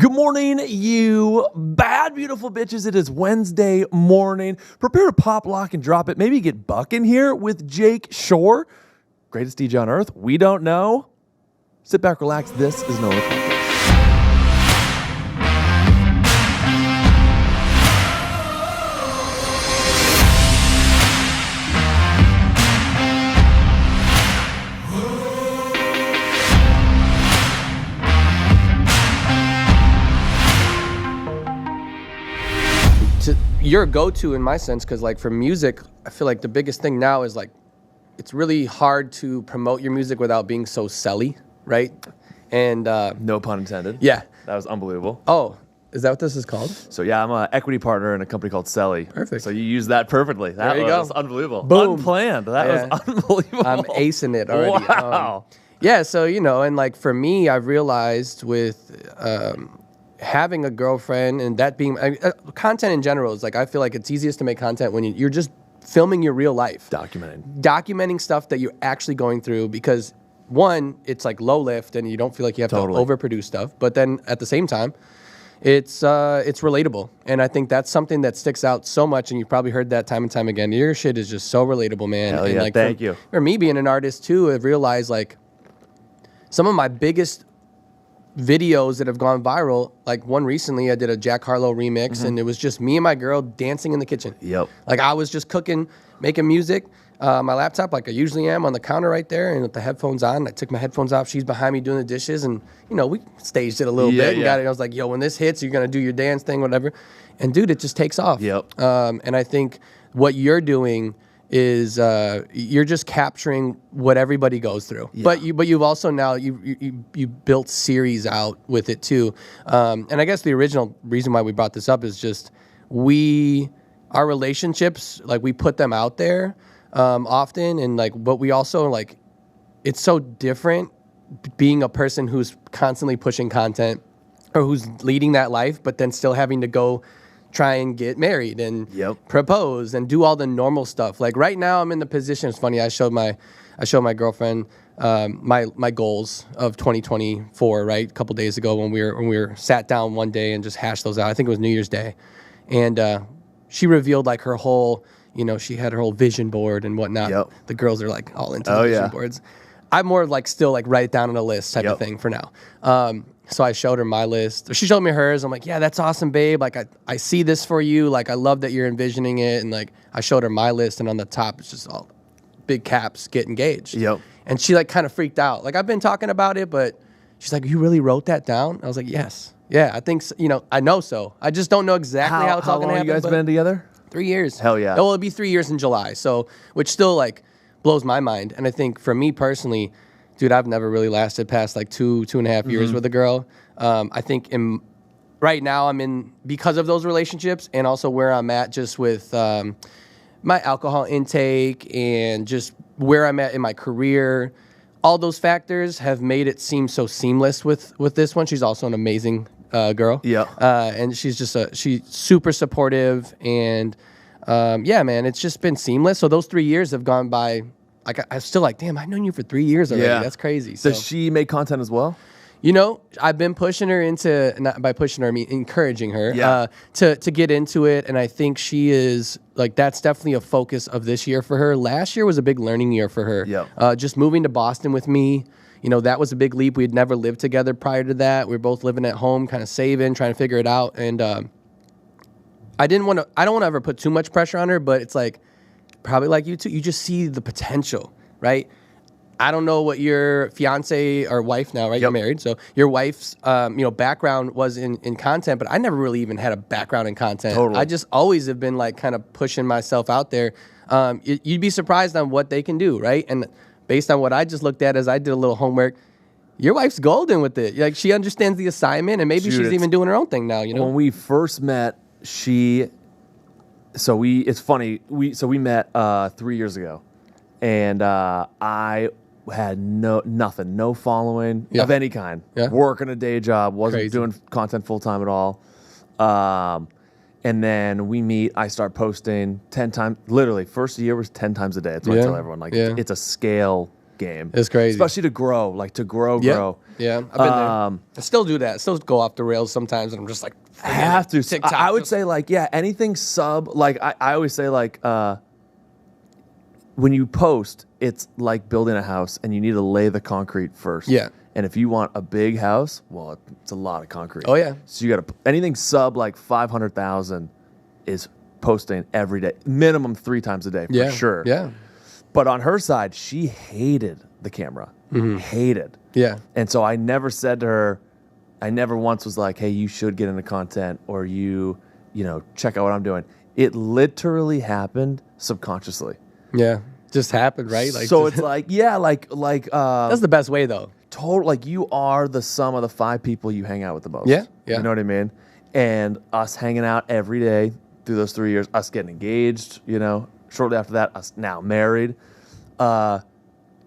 Good morning, you bad, beautiful bitches. It is Wednesday morning. Prepare to pop, lock, and drop it. Maybe get Buck in here with Jake Shore. Greatest DJ on earth. We don't know. Sit back, relax. This is No Reflectors. You're a go-to in my sense, because like for music, I feel like the biggest thing now is like it's really hard to promote your music without being so selly, right? And No pun intended. yeah. That was unbelievable. Oh, is that what this is called? So yeah, I'm an equity partner in a company called Selly. Perfect. So you used that perfectly. That There you was go. unbelievable. Boom. Unplanned. That was unbelievable. I'm acing it already. Wow. Yeah, so and like for me, I've realized with having a girlfriend and that being content in general is like I feel like it's easiest to make content when you're just filming your real life, documenting stuff that you're actually going through, because one, it's like low lift and you don't feel like you have to overproduce stuff, but then at the same time it's relatable, and I think that's something that sticks out so much, and you've probably heard that time and time again. Your shit is just so relatable, man. Hell and yeah, like thank you. For me being an artist too, I've realized like some of my biggest videos that have gone viral, like one recently I did a Jack Harlow remix, and it was just me and my girl dancing in the kitchen. Yep. Like I was just cooking, making music, my laptop like I usually am on the counter right there, and with the headphones on. I took my headphones off, she's behind me doing the dishes, and we staged it a little bit and got it. I was like, yo, when this hits, you're gonna do your dance thing, whatever. And dude, it just takes off. Yep. And I think what you're doing is you're just capturing what everybody goes through, but you've also now you built series out with it too, and I guess the original reason why we brought this up is just our relationships, like we put them out there often, and like, but we also like it's so different being a person who's constantly pushing content or who's leading that life, but then still having to go try and get married and propose and do all the normal stuff. Like right now I'm in the position, it's funny, I showed my girlfriend my goals of 2024, right? A couple days ago when we were sat down one day and just hashed those out. I think it was New Year's Day. And she revealed like her whole, she had her whole vision board and whatnot. The girls are like all into the vision boards. I'm more like still like write it down on a list type of thing for now. So I showed her my list. She showed me hers. I'm like, yeah, that's awesome, babe. Like, I see this for you. Like, I love that you're envisioning it. And, like, I showed her my list. And on the top, it's just all big caps, get engaged. And she, like, kind of freaked out. Like, I've been talking about it, but she's like, you really wrote that down? I was like, yes. Yeah, I think, so, I know so. I just don't know exactly how it's all going to happen. How long you guys been together? 3 years. Hell yeah. Well, it'll be 3 years in July. So, which still, like, blows my mind. And I think for me personally, dude, I've never really lasted past like 2.5 years with a girl. I think right now I'm in, because of those relationships and also where I'm at just with my alcohol intake and just where I'm at in my career, all those factors have made it seem so seamless with this one. She's also an amazing girl. And she's she's super supportive, and yeah, man, it's just been seamless. So those 3 years have gone by. Like, I'm still like, damn, I've known you for 3 years already. That's crazy. Does she make content as well? I've been pushing her into, not by pushing her, I mean encouraging her to get into it. And I think she is, like, that's definitely a focus of this year for her. Last year was a big learning year for her. Just moving to Boston with me, that was a big leap. We had never lived together prior to that. We were both living at home, kind of saving, trying to figure it out. And I don't want to ever put too much pressure on her, but it's like, probably like you too, you just see the potential, right? I don't know what your fiance or wife now, right? You're married. So your wife's, background was in content, but I never really even had a background in content. I just always have been like kind of pushing myself out there. You'd be surprised on what they can do, right? And based on what I just looked at as I did a little homework, your wife's golden with it. Like, she understands the assignment, and maybe she's even doing her own thing now, When we first met, it's funny. We met 3 years ago, and I had no following of any kind. Working a day job, wasn't doing content full time at all. And then we meet. I start posting 10 times. Literally, first year was 10 times a day. That's what I tell everyone. Like, it's a scale game. It's crazy. Especially to grow, grow. Yeah, I've been there. I still do that. I still go off the rails sometimes, and I'm just like, I have to. TikTok, I would say like, yeah, anything sub, like I always say like, when you post, it's like building a house and you need to lay the concrete first. Yeah. And if you want a big house, well, it's a lot of concrete. Oh, yeah. So you got to, anything sub like 500,000 is posting every day, minimum 3 times a day for sure. Yeah. But on her side, she hated the camera. Hated. Yeah. And so I never said to her, I never once was like, hey, you should get into content or you know, check out what I'm doing. It literally happened subconsciously. Yeah. Just happened, right? Like, so it's like, yeah, like that's the best way though. Total, like you are the sum of the 5 people you hang out with the most. Yeah, yeah. You know what I mean? And us hanging out every day through those 3 years, us getting engaged, you know, shortly after that, us now married.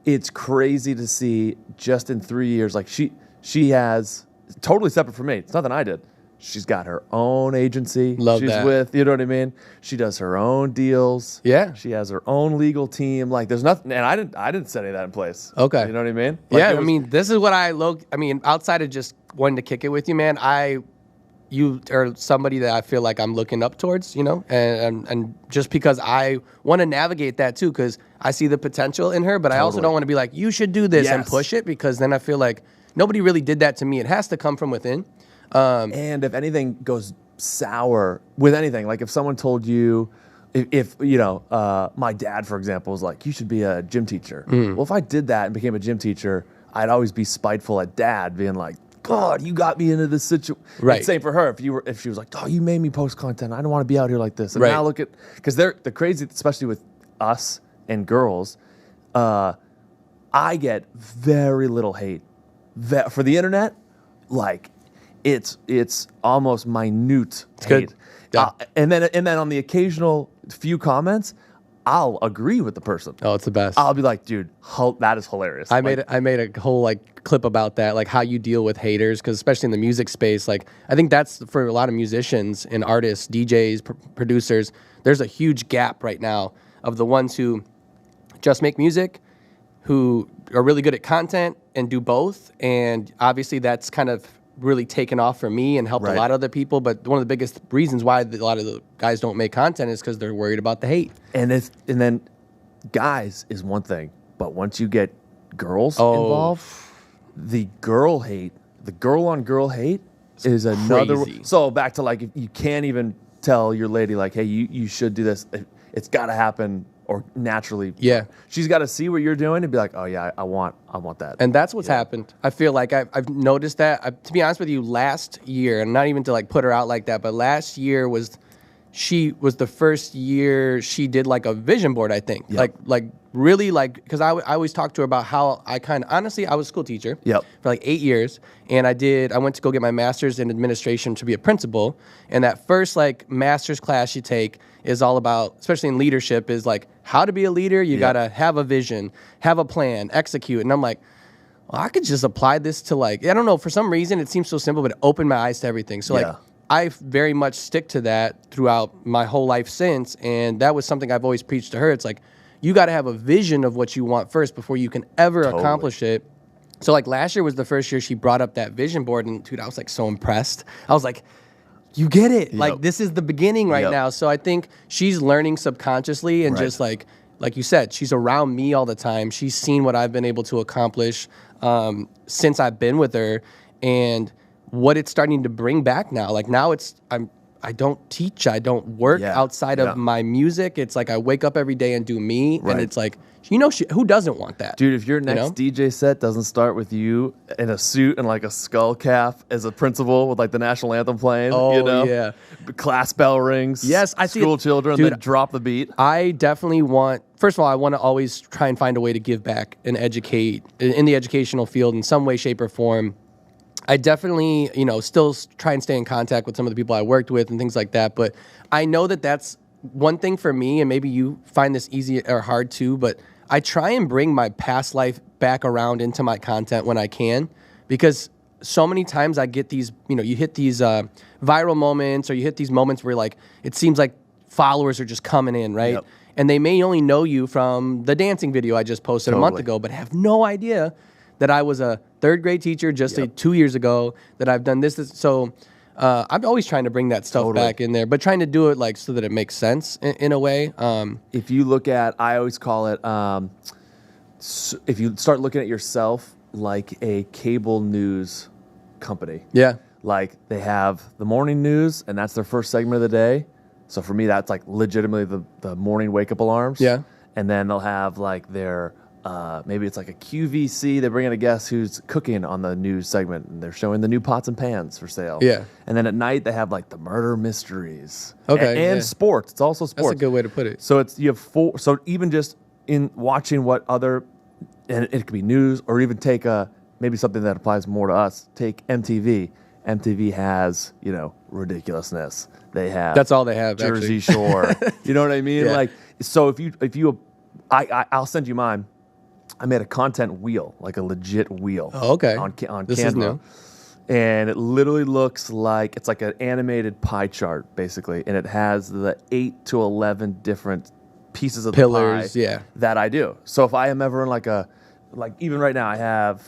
It's crazy to see just in 3 years, like she has, totally separate from me. It's nothing I did. She's got her own agency. Love she's that. with, you know what I mean? She does her own deals. Yeah. She has her own legal team. Like there's nothing, and I didn't set any of that in place. Okay. You know what I mean? Like, yeah, I mean, this is what I mean, outside of just wanting to kick it with you, man, you are somebody that I feel like I'm looking up towards, you know, and just because I want to navigate that too, because I see the potential in her, but I also don't want to be like, you should do this and push it, because then I feel like nobody really did that to me. It has to come from within. And if anything goes sour with anything, like if someone told you, if you know, my dad, for example, was like, you should be a gym teacher. Well, if I did that and became a gym teacher, I'd always be spiteful at dad, being like, God, you got me into this situation. Right. Same for her. If she was like, oh, you made me post content. I don't want to be out here like this. And right. now look at, because they're the crazy, especially with us and girls, I get very little hate for the internet. Like it's almost minute hate. Good. Yeah. And then on the occasional few comments, I'll agree with the person. Oh, it's the best. I'll be like, dude, that is hilarious. I made a whole like clip about that, like how you deal with haters, because especially in the music space, like I think that's for a lot of musicians and artists, DJs, producers. There's a huge gap right now of the ones who just make music, who are really good at content and do both, and obviously that's kind of really taken off for me and helped a lot of other people. But one of the biggest reasons why a lot of the guys don't make content is because they're worried about the hate. And then guys is one thing, but once you get girls involved, the girl on girl hate is another. Crazy. So back to like, if you can't even tell your lady like, hey, you should do this. It's got to happen. Or naturally, she's got to see what you're doing and be like, oh yeah, I want that. And that's what's happened. I feel like I've noticed that. To be honest with you, last year, and not even to like put her out like that, but last year was the first year she did like a vision board. I think like really like, because I always talk to her about how I honestly I was a school teacher for like 8 years, and I went to go get my master's in administration to be a principal, and that first like master's class you take is all about, especially in leadership, is like how to be a leader. You got to have a vision, have a plan, execute. And I'm like, well, I could just apply this to like, I don't know, for some reason it seems so simple, but it opened my eyes to everything. So like I very much stick to that throughout my whole life since. And that was something I've always preached to her. It's like, you got to have a vision of what you want first before you can ever accomplish it. So like last year was the first year she brought up that vision board, and dude, I was like so impressed. I was like, you get it. Like this is the beginning right now. So I think she's learning subconsciously, and just like you said, she's around me all the time. She's seen what I've been able to accomplish since I've been with her, and what it's starting to bring back now. Like now I don't teach, I don't work outside of my music. It's like I wake up every day and do me, and it's like, you know, who doesn't want that? Dude, if your next DJ set doesn't start with you in a suit and like a skull cap as a principal with like the national anthem playing, you know? Class bell rings. Yes, I see school children that drop the beat. I definitely want, first of all, I want to always try and find a way to give back and educate in the educational field in some way, shape, or form. I definitely, you know, still try and stay in contact with some of the people I worked with and things like that. But I know that that's one thing for me, and maybe you find this easy or hard too, but I try and bring my past life back around into my content when I can, because so many times I get these, you know, you hit these viral moments, or you hit these moments where like, it seems like followers are just coming in, right? and they may only know you from the dancing video I just posted a month ago, but have no idea that I was a third grade teacher just 2 years ago, that I've done this. So I'm always trying to bring that stuff back in there, but trying to do it like so that it makes sense in a way. If you look at, I always call it, if you start looking at yourself like a cable news company. Yeah. Like they have the morning news, and that's their first segment of the day. So for me, that's like legitimately the morning wake up alarms. Yeah. And then they'll have like their, maybe it's like a QVC. They bring in a guest who's cooking on the news segment, and they're showing the new pots and pans for sale. Yeah. And then at night, they have like the murder mysteries. Okay. And sports. It's also sports. That's a good way to put it. So you have four. So even just in watching what other, and it could be news, or even take maybe something that applies more to us. Take MTV. MTV has, ridiculousness. They have. That's all they have. Jersey Shore. You know what I mean? Yeah. Like, so if you, I'll send you mine. I made a content wheel, like a legit wheel. Oh, okay. On This Canva. is new. And it literally looks like it's like an animated pie chart, basically, and it has the 8 to 11 different pieces of Pillars, the pie that I do. So if I am ever in like even right now, I have.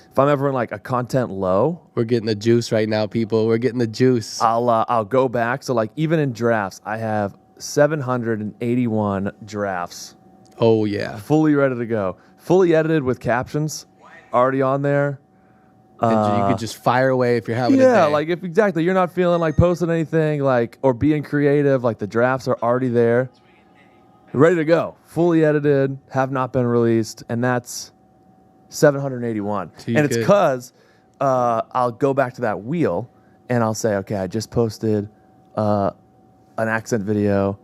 If I'm ever in like a content low, We're getting the juice right now, people. We're getting the juice. I'll go back. So like even in drafts, I have 781 drafts. Oh yeah. Fully ready to go. Fully edited with captions already on there. And you could just fire away if you're having a Yeah, day. like if exactly you're not feeling like posting anything like or being creative, like the drafts are already there. Ready to go. Fully edited, have not been released, and that's 781. And it's because I'll go back to that wheel and I'll say, okay, I just posted an accent video.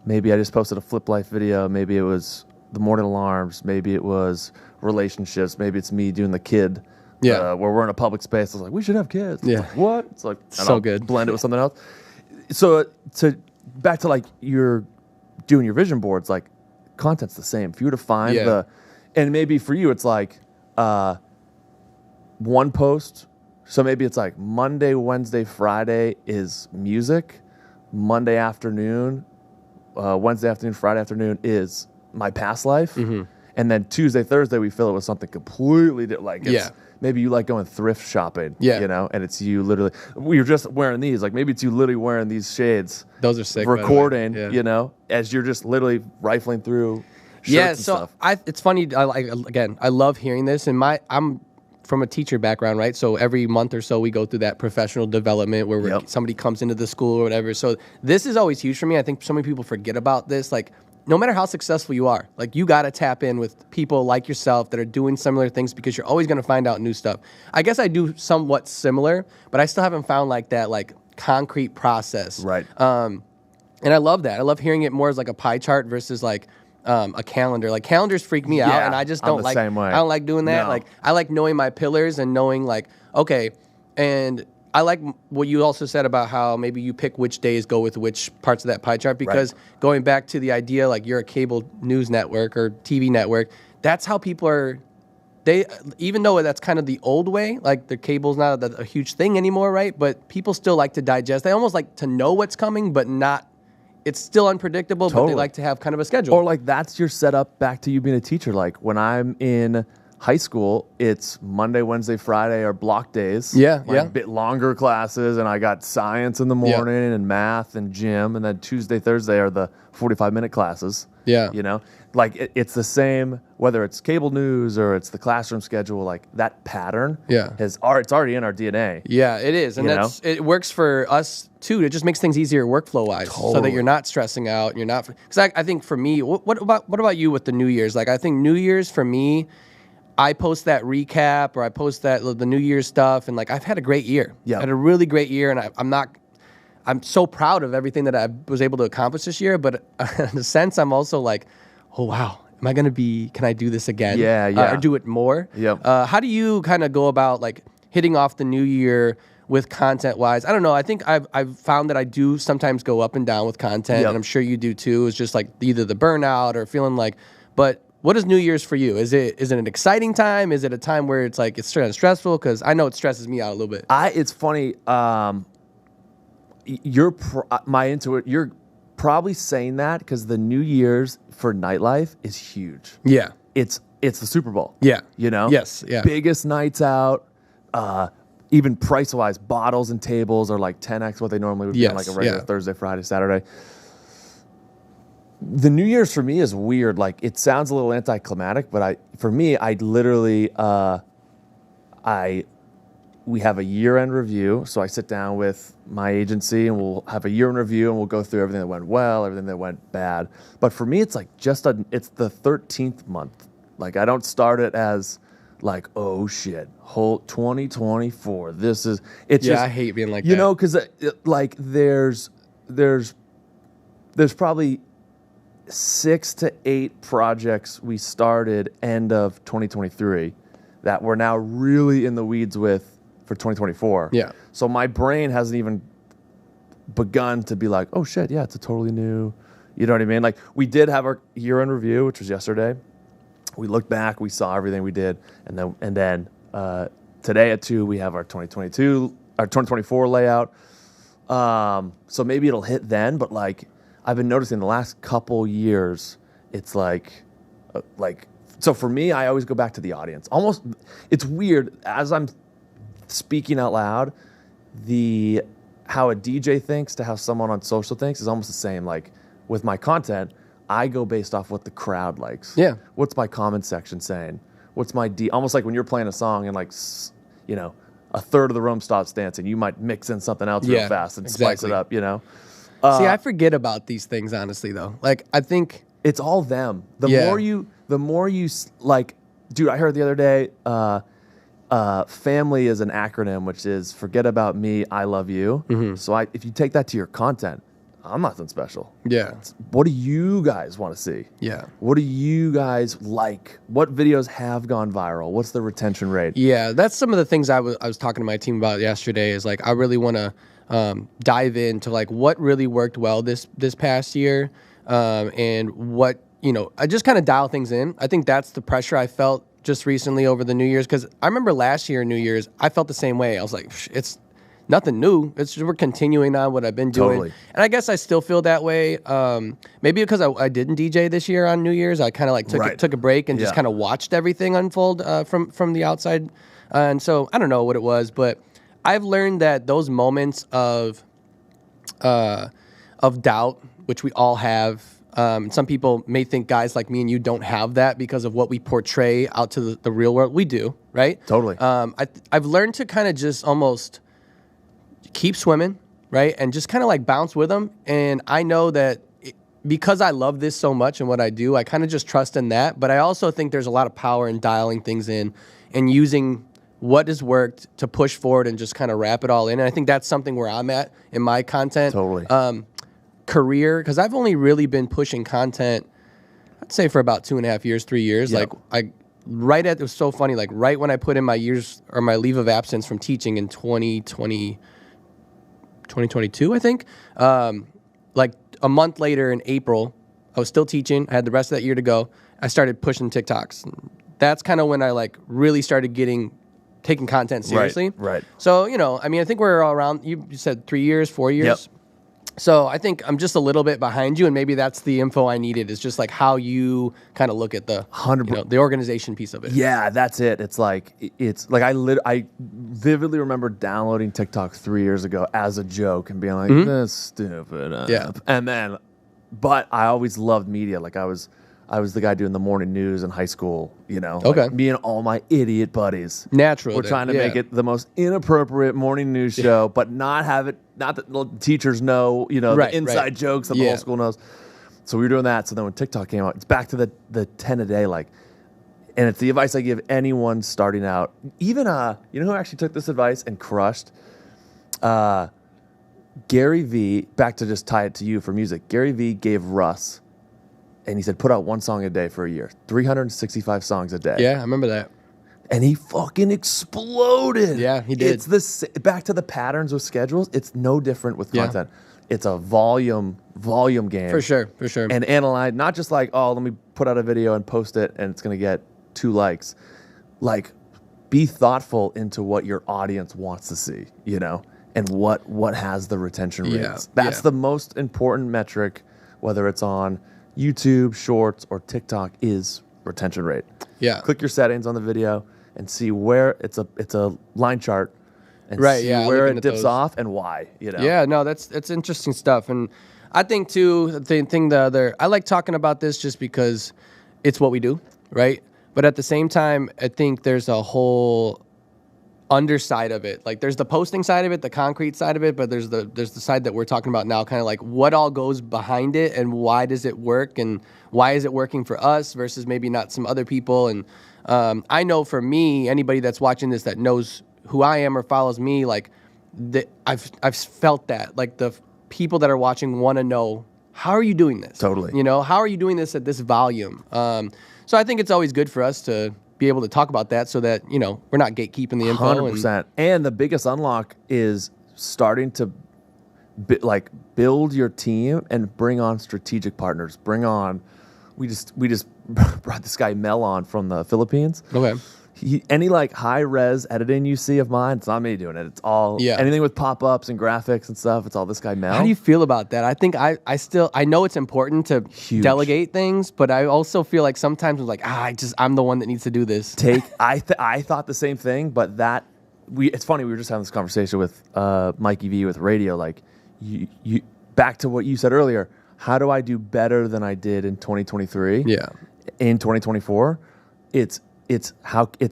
Maybe I just posted a flip life video. Maybe it was the morning alarms. Maybe it was relationships. Maybe it's me doing the kid. Where we're in a public space. I was like, we should have kids. Yeah. Like, what? It's like, so good. Blend it with something else. So back to like you're doing your vision boards, like content's the same. For you to find and maybe for you, it's like one post. So maybe it's like Monday, Wednesday, Friday is music. Monday afternoon, Wednesday afternoon, Friday afternoon is my past life. Mm-hmm. And then Tuesday, Thursday, we fill it with something completely different. Like maybe you like going thrift shopping, and it's you literally. We were just wearing these. Like maybe it's you literally wearing these shades. Those are sick. Recording, as you're just literally rifling through. Yeah, so it's funny. I love hearing this, and I'm from a teacher background, right? So every month or so we go through that professional development where somebody comes into the school or whatever. So this is always huge for me. I think so many people forget about this. Like, no matter how successful you are, like you got to tap in with people like yourself that are doing similar things because you're always going to find out new stuff. I guess I do somewhat similar, but I still haven't found like that like concrete process. Right. And I love that. I love hearing it more as like a pie chart versus like a calendar. Like calendars freak me out, and I just don't like. Same way. I don't like doing that. No. Like I like knowing my pillars and knowing like okay, and I like what you also said about how maybe you pick which days go with which parts of that pie chart because going back to the idea like you're a cable news network or TV network, that's how people are. They even though that's kind of the old way, like the cable's not a huge thing anymore, right? But people still like to digest. They almost like to know what's coming, but not. It's still unpredictable, but they like to have kind of a schedule. Or like that's your setup back to you being a teacher. Like when I'm in high school, it's Monday, Wednesday, Friday are block days. A bit longer classes, and I got science in the morning and math and gym, and then Tuesday, Thursday are the 45-minute classes. Yeah. Like it's the same whether it's cable news or it's the classroom schedule. Like that pattern it's already in our DNA. Yeah, it is, and it works for us too. It just makes things easier workflow wise, so that you're not stressing out. You're not because I think for me, what about you with the New Year's? Like I think New Year's for me. I post that recap or I post that the New Year's stuff, and like I've had a great year. Yeah, I had a really great year, and I'm so proud of everything that I was able to accomplish this year. But in a sense, I'm also like, oh wow, can I do this again? Or do it more? Yeah. How do you kind of go about like hitting off the new year with content wise? I don't know. I think I've found that I do sometimes go up and down with content, and I'm sure you do too. It's just like either the burnout or feeling like, but. What is New Year's for you? Is it an exciting time? Is it a time where it's like it's kind of stressful? Because I know it stresses me out a little bit. It's funny. Your probably saying that because the New Year's for nightlife is huge. Yeah. It's the Super Bowl. Yeah. You know? Yes. Yeah. Biggest nights out. Even price-wise, bottles and tables are like 10x what they normally would be on like a regular Thursday, Friday, Saturday. The New Year's for me is weird. Like, it sounds a little anticlimactic, but for me, I literally, we have a year-end review. So I sit down with my agency and we'll have a year-end review and we'll go through everything that went well, everything that went bad. But for me, it's like it's the 13th month. Like, I don't start it as like, oh shit, whole 2024. It's just, I hate being like that. You know, because like there's probably 6 to 8 projects we started end of 2023 that we're now really in the weeds with for 2024. Yeah. So my brain hasn't even begun to be like, oh shit, yeah, it's a totally new, you know what I mean? Like, we did have our year-end review, which was yesterday. We looked back, we saw everything we did, and then today at 2 we have our 2024 layout. So maybe it'll hit then, but like I've been noticing the last couple years, it's like so for me, I always go back to the audience. Almost, it's weird as I'm speaking out loud. How a DJ thinks to how someone on social thinks is almost the same. Like with my content, I go based off what the crowd likes. Yeah. What's my comment section saying? What's my almost like when you're playing a song and like, you know, a third of the room stops dancing, you might mix in something else real fast and spice it up, you know? See, I forget about these things, honestly, though. Like, I think it's all them. The more you like, dude, I heard the other day, family is an acronym, which is forget about me, I love you. Mm-hmm. So if you take that to your content, I'm nothing special. Yeah. What do you guys want to see? Yeah. What do you guys like? What videos have gone viral? What's the retention rate? Yeah, that's some of the things I was talking to my team about yesterday. Is like I really want to dive into like what really worked well this past year, and what I just kind of dial things in. I think that's the pressure I felt just recently over the New Year's, because I remember last year New Year's I felt the same way. I was like, it's nothing new. It's just we're continuing on what I've been doing. Totally. And I guess I still feel that way. Maybe because I didn't DJ this year on New Year's. I kind of like took a break and just kind of watched everything unfold from the outside. And so I don't know what it was, but I've learned that those moments of doubt, which we all have, some people may think guys like me and you don't have that because of what we portray out to the real world. We do, right? Totally. I've learned to kind of just almost keep swimming, right? And just kind of like bounce with them. And I know that because I love this so much and what I do, I kind of just trust in that. But I also think there's a lot of power in dialing things in and using what has worked to push forward and just kind of wrap it all in. And I think that's something where I'm at in my content. Totally. Career, because I've only really been pushing content, I'd say for about 2.5 years, 3 years. Yep. Like it was so funny, like right when I put in my years or my leave of absence from teaching in 2022, I think. Like a month later in April, I was still teaching. I had the rest of that year to go. I started pushing TikToks. That's kind of when I like really started taking content seriously. Right. So, I mean, I think we're around, you said 3 years, 4 years. Yep. So I think I'm just a little bit behind you, and maybe that's the info I needed, is just like how you kind of look at the 100%, the organization piece of it. Yeah, that's it. It's like I vividly remember downloading TikTok 3 years ago as a joke and being like, "That's stupid." Yeah. And then, but I always loved media. Like I was the guy doing the morning news in high school. Okay. Like me and all my idiot buddies. Natural. We're trying to make it the most inappropriate morning news show, but not that the teachers know, the inside jokes that the whole school knows. So we were doing that. So then when TikTok came out, it's back to the 10 a day, like, and it's the advice I give anyone starting out. Even, who actually took this advice and crushed? Gary V, back to just tie it to you for music. Gary V gave Russ, and he said, put out one song a day for a year, 365 songs a day. Yeah, I remember that. And he fucking exploded. Yeah, he did. It's back to the patterns with schedules. It's no different with content. It's a volume game. For sure. And analyze, not just like, oh, let me put out a video and post it and it's going to get 2 likes. Like, be thoughtful into what your audience wants to see, and what has the retention rates. That's the most important metric whether it's on YouTube, Shorts, or TikTok, is retention rate. Yeah. Click your settings on the video and see where it's a line chart and Right, see yeah, where looking it at dips those. off and why. You know? Yeah, no, that's interesting stuff. And I think too, I like talking about this just because it's what we do, right? But at the same time, I think there's a whole underside of it. Like there's the posting side of it, the concrete side of it, but there's the side that we're talking about now, kind of like what all goes behind it and why does it work and why is it working for us versus maybe not some other people. And I know for me, anybody that's watching this that knows who I am or follows me, like I've felt that, like the people that are watching want to know, how are you doing this? Totally. You know, how are you doing this at this volume? So I think it's always good for us to be able to talk about that so that, you know, we're not gatekeeping the info. 100%. And the biggest unlock is starting to build your team and bring on strategic partners. We just brought this guy Mel on from the Philippines. Okay. Any like high res editing you see of mine, it's not me doing it. It's all anything with pop-ups and graphics and stuff. It's all this guy Mel. How do you feel about that? I think I know it's important to delegate things, but I also feel like sometimes I'm like, I'm the one that needs to do this. I thought the same thing, but it's funny, we were just having this conversation with Mikey V with radio, like you back to what you said earlier. How do I do better than I did in 2023? Yeah. In 2024, it's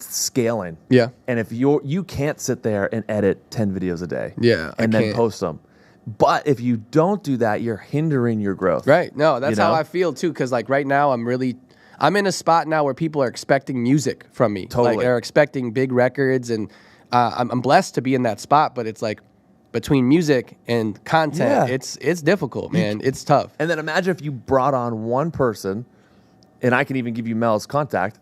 scaling. Yeah. And if you can't sit there and edit 10 videos a day. Yeah. And then post them. But if you don't do that, you're hindering your growth. Right. No, that's how I feel too. Cause like right now I'm in a spot now where people are expecting music from me. Totally. Like they're expecting big records and I'm blessed to be in that spot, but it's like between music and content, it's difficult, man. It's tough. And then imagine if you brought on one person, and I can even give you Mel's contact.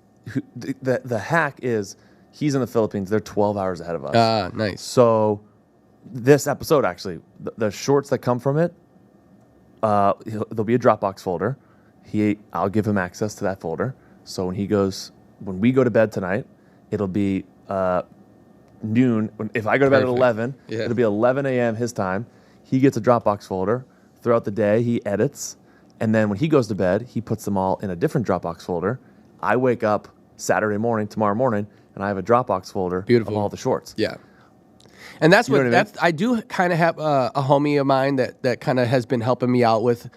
The hack is he's in the Philippines. They're 12 hours ahead of us. Nice. So this episode, actually, the shorts that come from it, there'll be a Dropbox folder. I'll give him access to that folder. So when we go to bed tonight, it'll be noon. If I go to bed at 11, it'll be 11 a.m. his time. He gets a Dropbox folder. Throughout the day, he edits. And then when he goes to bed, he puts them all in a different Dropbox folder. I wake up tomorrow morning, and I have a Dropbox folder of all the shorts. Yeah. And that's I do kind of have a homie of mine that kind of has been helping me out with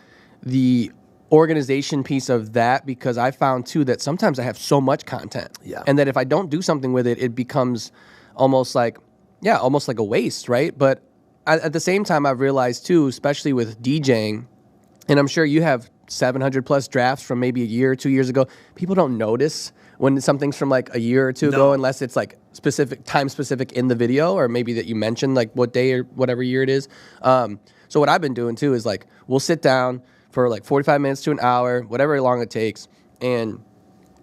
the organization piece of that, because I found too that sometimes I have so much content. Yeah. And that if I don't do something with it, it becomes almost like a waste, right? But at the same time, I've realized too, especially with DJing, and I'm sure you have 700 plus drafts from maybe a year or 2 years ago. People don't notice when something's from like a year or two ago, unless it's like time specific in the video, or maybe that you mentioned like what day or whatever year it is. So what I've been doing too is like, we'll sit down for like 45 minutes to an hour, whatever long it takes. And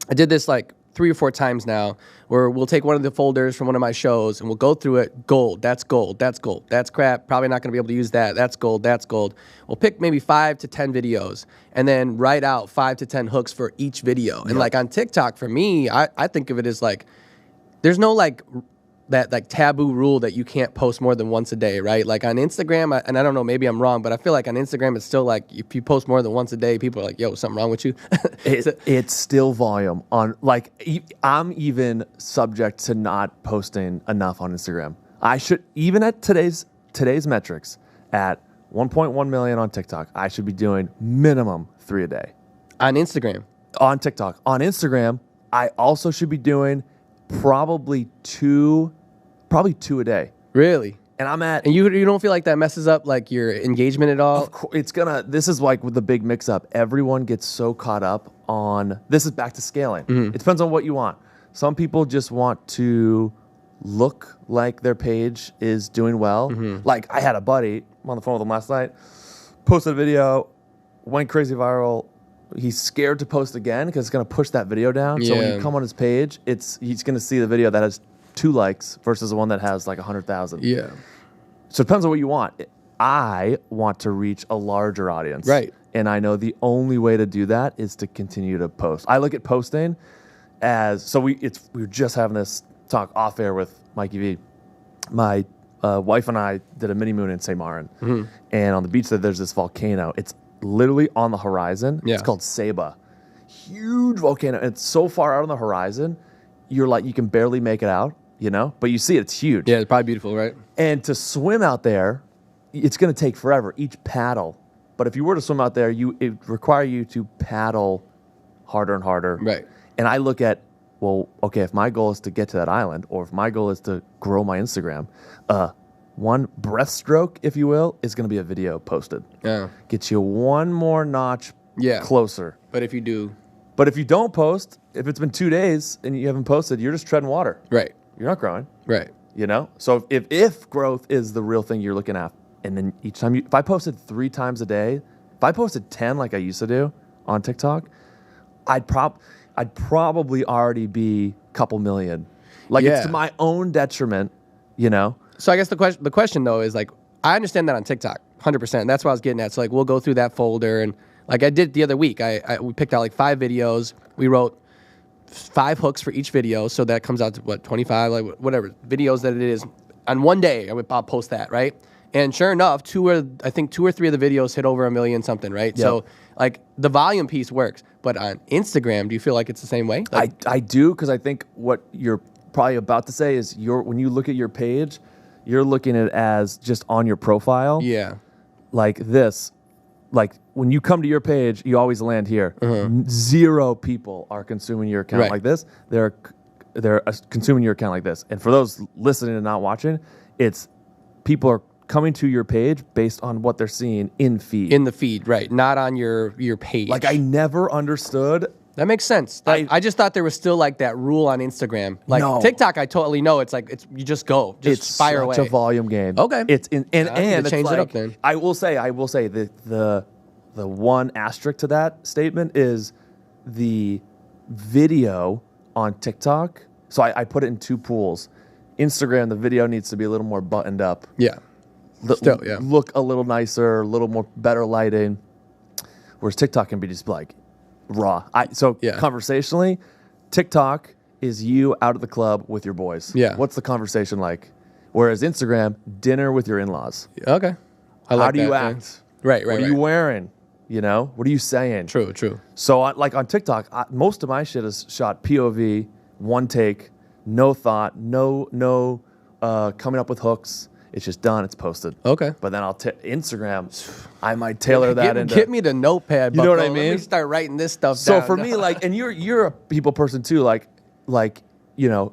I did this like 3 or 4 times now, where we'll take one of the folders from one of my shows and we'll go through it. Gold, that's gold, that's gold, that's crap, probably not going to be able to use that, that's gold, that's gold. We'll pick maybe 5 to 10 videos and then write out 5 to 10 hooks for each video. And like on TikTok, for me, I think of it as like, there's no like that like taboo rule that you can't post more than once a day, right? Like on Instagram, and I don't know, maybe I'm wrong, but I feel like on Instagram it's still like, if you post more than once a day, people are like, yo, something wrong with you? It's still volume on, like, I'm even subject to not posting enough on Instagram. I should, even at today's metrics, at 1.1 million on TikTok, I should be doing minimum 3 a day. On Instagram? On TikTok. On Instagram, I also should be doing probably two a day. Really? And I'm at... And you don't feel like that messes up like your engagement at all? Of course, this is like with the big mix-up. Everyone gets so caught up on... This is back to scaling. It depends on what you want. Some people just want to look like their page is doing well. Like, I had a buddy, I'm on the phone with him last night, posted a video, went crazy viral. He's scared to post again because it's going to push that video down. So when you come on his page, he's going to see the video that has 2 likes versus the one that has like 100,000. Yeah. So it depends on what you want. I want to reach a larger audience. Right. And I know the only way to do that is to continue to post. I look at posting as... So we were just having this talk off air with Mikey V. My wife and I did a mini moon in St. Marin. And on the beach there's this volcano. literally on the horizon. Yeah. It's called Ceiba. Huge volcano. And it's so far out on the horizon, you're like, you can barely make it out, you know? But you see it, it's huge. Yeah, it's probably beautiful, right? And to swim out there, it's going to take forever, each paddle. But if you were to swim out there, it require you to paddle harder and harder. Right. And I look at, well, okay, if my goal is to get to that island, or if my goal is to grow my Instagram, one breaststroke, if you will, is going to be a video posted. Yeah. Get you one more notch closer. But if you do... But if you don't post, if it's been 2 days and you haven't posted, you're just treading water. Right. You're not growing. Right. You know? So if growth is the real thing you're looking at, and then each time if I posted 3 times a day, if I posted 10 like I used to do on TikTok, I'd probably already be a couple million. Like it's to my own detriment, you know? So I guess the question though is like, I understand that on TikTok, 100%. That's what I was getting at. So like, we'll go through that folder, and like I did the other week, we picked out like 5 videos. We wrote 5 hooks for each video, so that comes out to what, 25, like whatever videos that it is. On one day, I'll post that, right? And sure enough, 2 or 3 of the videos hit over 1 million something, right? Yep. So like the volume piece works, but on Instagram, do you feel like it's the same way? Like, I do, because I think what you're probably about to say is when you look at your page, you're looking at it as just on your profile. Yeah. Like this. Like when you come to your page, you always land here. 0 people are consuming your account like this. They're consuming your account like this. And for those listening and not watching, it's people are coming to your page based on what they're seeing in feed. In the feed, right. Not on your page. Like I never understood. That makes sense. I just thought there was still like that rule on Instagram. Like TikTok, I totally know. It's like you just go, just fire away. It's such a volume game. Okay, it's and it's change like, it up then. I will say the one asterisk to that statement is the video on TikTok. So I put it in 2 pools. Instagram, the video needs to be a little more buttoned up. Yeah, look a little nicer, a little more better lighting. Whereas TikTok can be just like raw. Conversationally, TikTok is you out at the club with your boys. Yeah. What's the conversation like? Whereas Instagram, dinner with your in-laws. Okay. How do you act? Right. What are you wearing? You know? What are you saying? True. So like on TikTok, most of my shit is shot POV, one take, no thought, no coming up with hooks. It's just done. It's posted. Okay. But then Instagram, I might tailor that into. Get me the notepad. You know what I mean? Let me start writing this stuff so down. for me, like, and you're a people person too. Like, you know,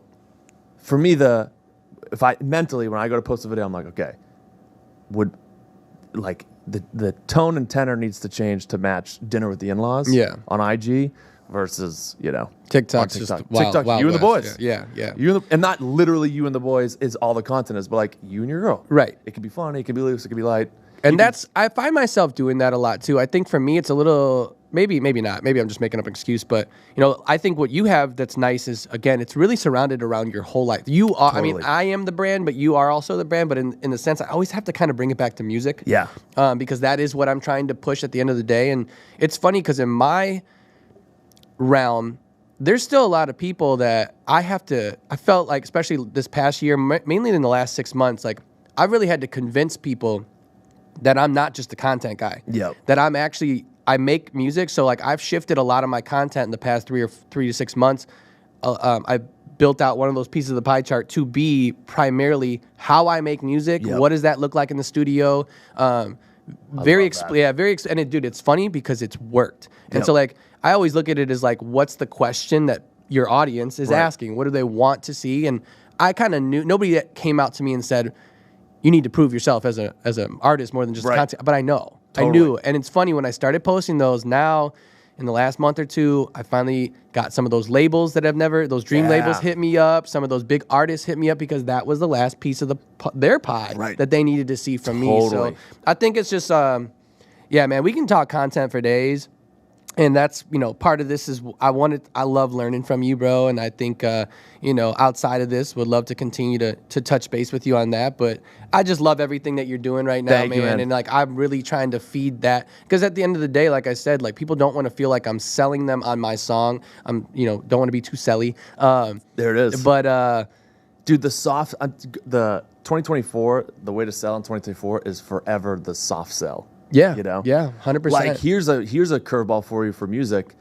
for me, if I mentally when I go to post a video, I'm like, okay, like the tone and tenor needs to change to match dinner with the in-laws. Yeah. On IG versus TikTok's on just TikTok, wild you and the west. boys. Yeah. And not literally you and the boys is all the content is, but like you and your girl. Right. It can be funny. It can be loose. It can be light. And I find myself doing that a lot too. I think for me, it's a little, maybe not. Maybe I'm just making up an excuse, but I think what you have that's nice is, again, it's really surrounded around your whole life. You are, totally. I mean, I am the brand, but you are also the brand. But in the sense, I always have to kind of bring it back to music. Yeah. Because that is what I'm trying to push at the end of the day. And it's funny because in my realm, there's still a lot of people that I felt like, especially this past year, mainly in the last 6 months, like I really had to convince people that I'm not just a content guy. Yep. That I make music. So like I've shifted a lot of my content in the past 3 to 6 months. I built out one of those pieces of the pie chart to be primarily how I make music. Yep. What does that look like in the studio? And it's funny because it's worked. And so like, I always look at it as like, what's the question that your audience is asking? What do they want to see? And I kind of knew, nobody that came out to me and said, you need to prove yourself as an artist more than just content. But I know. Totally. I knew. And it's funny when I started posting those now, in the last month or 2, I finally got some of those labels that those dream labels hit me up. Some of those big artists hit me up because that was the last piece of their pie that they needed to see from me. So I think it's just, man, we can talk content for days. And that's, part of this is I love learning from you, bro. And I think, outside of this, would love to continue to touch base with you on that. But I just love everything that you're doing right now, Thank you, man. And like, I'm really trying to feed that. Because at the end of the day, like I said, like people don't want to feel like I'm selling them on my song. Don't want to be too selly. There it is. But, dude, the 2024, the way to sell in 2024 is forever the soft sell. Yeah. You know? Yeah. 100%. Like here's a curveball for you for music.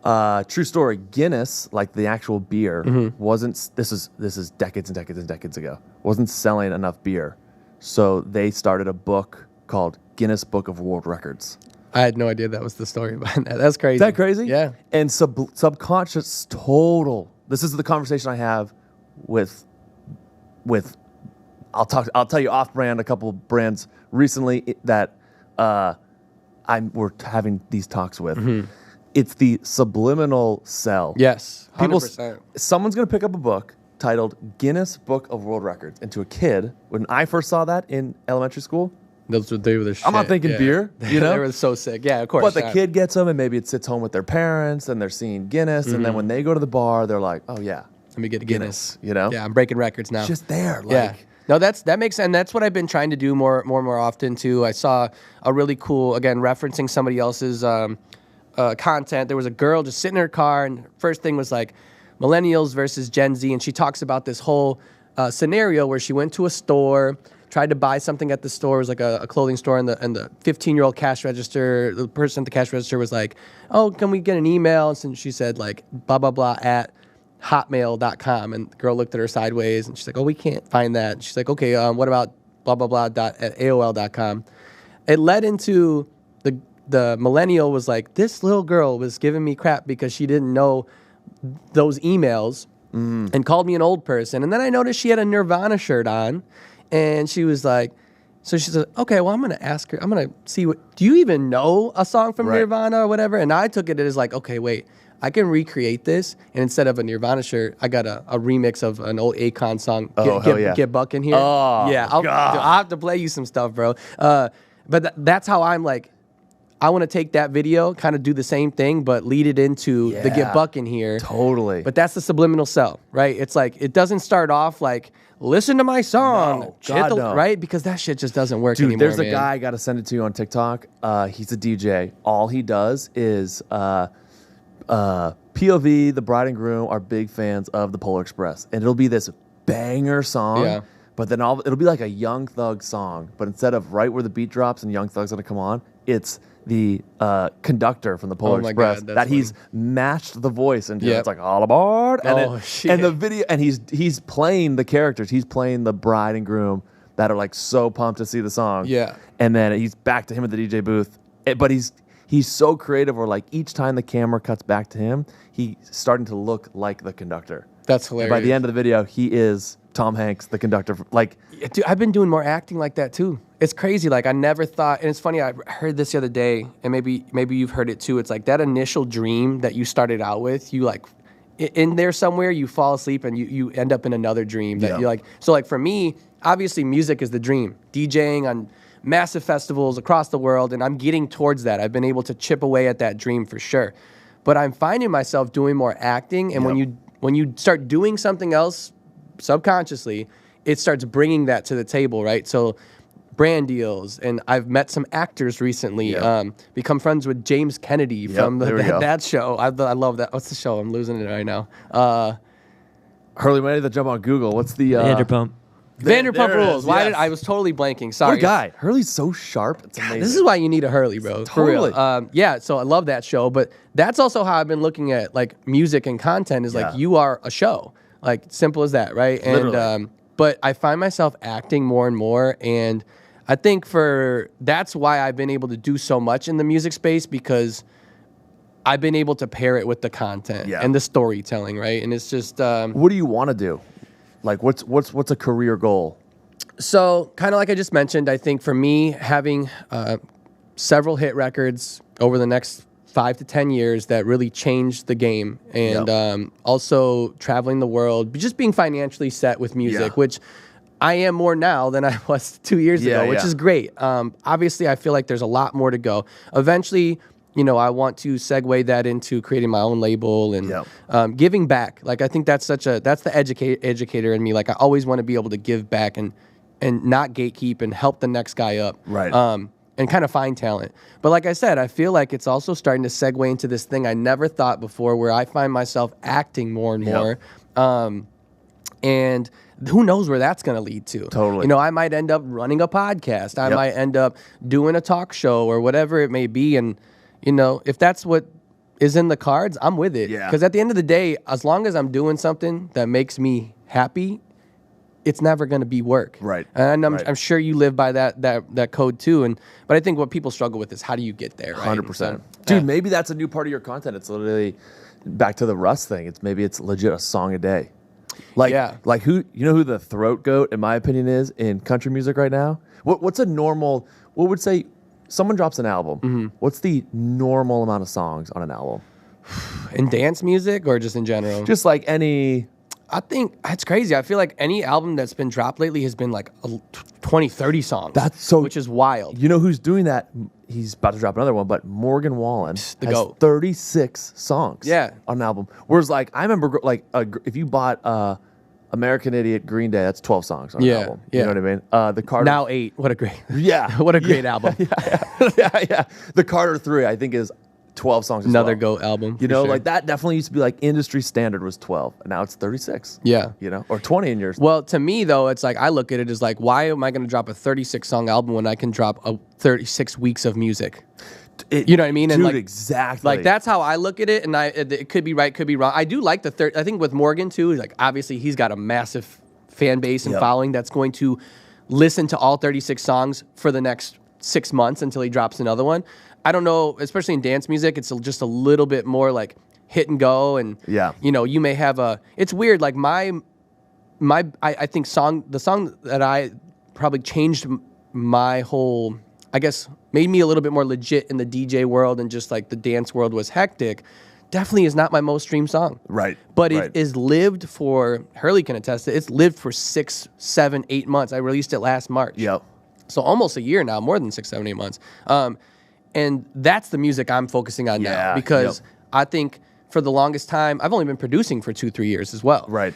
True story. Guinness, like the actual beer, wasn't. This is decades and decades and decades ago. Wasn't selling enough beer, so they started a book called Guinness Book of World Records. I had no idea that was the story behind that. That's crazy. Is that crazy? Yeah. And subconscious total. This is the conversation I have with. I'll tell you off brand a couple brands recently that we're having these talks with. It's the subliminal sell. Yes. 100%. Someone's going to pick up a book titled Guinness Book of World Records. And to a kid, when I first saw that in elementary school, they were the shit. I'm not thinking beer, you know? They were so sick. Yeah, of course. But the kid gets them, and maybe it sits home with their parents, and they're seeing Guinness. And then when they go to the bar, they're like, oh, yeah. Let me get a Guinness. You know? Yeah, I'm breaking records now. It's just there. Like, yeah. No, that makes sense. That's what I've been trying to do more and more often, too. I saw a really cool, again, referencing somebody else's content. There was a girl just sitting in her car, and first thing was like millennials versus Gen Z, and she talks about this whole scenario where she went to a store, tried to buy something at the store. It was like a clothing store, and the 15-year-old cash register, the person at the cash register was like, oh, can we get an email? And she said like blah blah blah at hotmail.com, and the girl looked at her sideways, and she's like, oh, we can't find that. And she's like, okay, what about blah blah blah at AOL.com? It led into the millennial was like, this little girl was giving me crap because she didn't know those emails and called me an old person. And then I noticed she had a Nirvana shirt on, and she was like, so she said, okay, well, I'm going to ask her, I'm going to see do you even know a song from Nirvana or whatever? And I took it as like, okay, wait, I can recreate this. And instead of a Nirvana shirt, I got a remix of an old Akon song, Get Buck in Here. Oh, yeah, I'll have to play you some stuff, bro. But that's how I'm like, I want to take that video, kind of do the same thing, but lead it into the Get Buck in Here. Totally. But that's the subliminal sell, right? It's like, it doesn't start off like, listen to my song. No. Right? Because that shit just doesn't work anymore, there's a guy, I got to send it to you on TikTok. He's a DJ. All he does is POV, the bride and groom are big fans of the Polar Express. And it'll be this banger song. Yeah. But then it'll be like a Young Thug song. But instead of right where the beat drops and Young Thug's going to come on, it's the conductor from the Polar Express that he's matched the voice into. It's like all aboard, and and the video, and he's playing the characters. He's playing the bride and groom that are like so pumped to see the song. Yeah, and then he's back to him at the DJ booth. But he's so creative. Where like each time the camera cuts back to him, he's starting to look like the conductor. That's hilarious. And by the end of the video, he is Tom Hanks, the conductor. Like, dude, I've been doing more acting like that too. It's crazy. Like, I never thought, and it's funny, I heard this the other day, and maybe you've heard it too. It's like that initial dream that you started out with, you like, in there somewhere, you fall asleep and you end up in another dream that you're like, so like for me, obviously music is the dream. DJing on massive festivals across the world, and I'm getting towards that. I've been able to chip away at that dream for sure. But I'm finding myself doing more acting, and when you start doing something else subconsciously, it starts bringing that to the table, right? So brand deals, and I've met some actors recently, become friends with James Kennedy from that show. I love that. What's the show? I'm losing it right now. Hurley, we need to jump on Google. What's the... Vanderpump. Vanderpump Rules. I was totally blanking. Sorry. What a guy. Hurley's so sharp. It's amazing. This is why you need a Hurley, bro. Totally. For real. So I love that show, but that's also how I've been looking at like music and content is like you are a show. Like simple as that, right? Literally. And but I find myself acting more and more, and I think that's why I've been able to do so much in the music space, because I've been able to pair it with the content and the storytelling, right? And it's just what do you want to do? Like what's a career goal? So kind of like I just mentioned, I think for me, having several hit records over the next 5 to 10 years that really changed the game, and also traveling the world, just being financially set with music, which I am more now than I was 2 years ago, which is great. Obviously, I feel like there's a lot more to go. Eventually, you know, I want to segue that into creating my own label and giving back. Like, I think that's the educator in me. Like, I always want to be able to give back and not gatekeep and help the next guy up. Right. And kind of find talent. But like I said, I feel like it's also starting to segue into this thing I never thought before, where I find myself acting more and more. And who knows where that's going to lead to? Totally. You know, I might end up running a podcast. I might end up doing a talk show or whatever it may be. And, you know, if that's what is in the cards, I'm with it. Yeah. Because at the end of the day, as long as I'm doing something that makes me happy, it's never going to be work. Right. And I'm sure you live by that code too. But I think what people struggle with is how do you get there, right? 100%. So, Dude, maybe that's a new part of your content. It's literally back to the Russ thing. It's legit a song a day. Like who the throat goat, in my opinion, is in country music right now? What's a normal, what would say, someone drops an album. What's the normal amount of songs on an album? in dance music or just in general? Just like any... I think it's crazy. I feel like any album that's been dropped lately has been like 20, 30 songs. Which is wild. You know who's doing that? He's about to drop another one, but Morgan Wallen has GOAT. 36 songs on an album. Whereas, like, I remember, like, if you bought American Idiot Green Day, that's 12 songs on an album. You know what I mean? The Carter... Now 8. What a great... what a great album. The Carter 3, I think, is 12 songs as Another well. GOAT album. You know, like that definitely used to be like industry standard was 12, and now it's 36. Yeah. You know, or 20 in yours. Well, to me though, it's like I look at it as like, why am I going to drop a 36 song album when I can drop a 36 weeks of music? You know what I mean? Dude, and like, exactly. Like that's how I look at it, and it could be right, could be wrong. I do like the I think with Morgan too, like obviously he's got a massive fan base and following that's going to listen to all 36 songs for the next 6 months until he drops another one. I don't know, especially in dance music, it's just a little bit more like hit and go, and you know, you may have it's weird. Like I think the song that I probably changed my whole, I guess, made me a little bit more legit in the DJ world and just like the dance world was hectic. Definitely is not my most streamed song. Right. But it is lived for, Hurley can attest to it, it's lived for 6, 7, 8 months. I released it last March. Yep. So almost a year now, more than 6, 7, 8 months. And that's the music I'm focusing on now because I think for the longest time, I've only been producing for 2, 3 years as well. Right.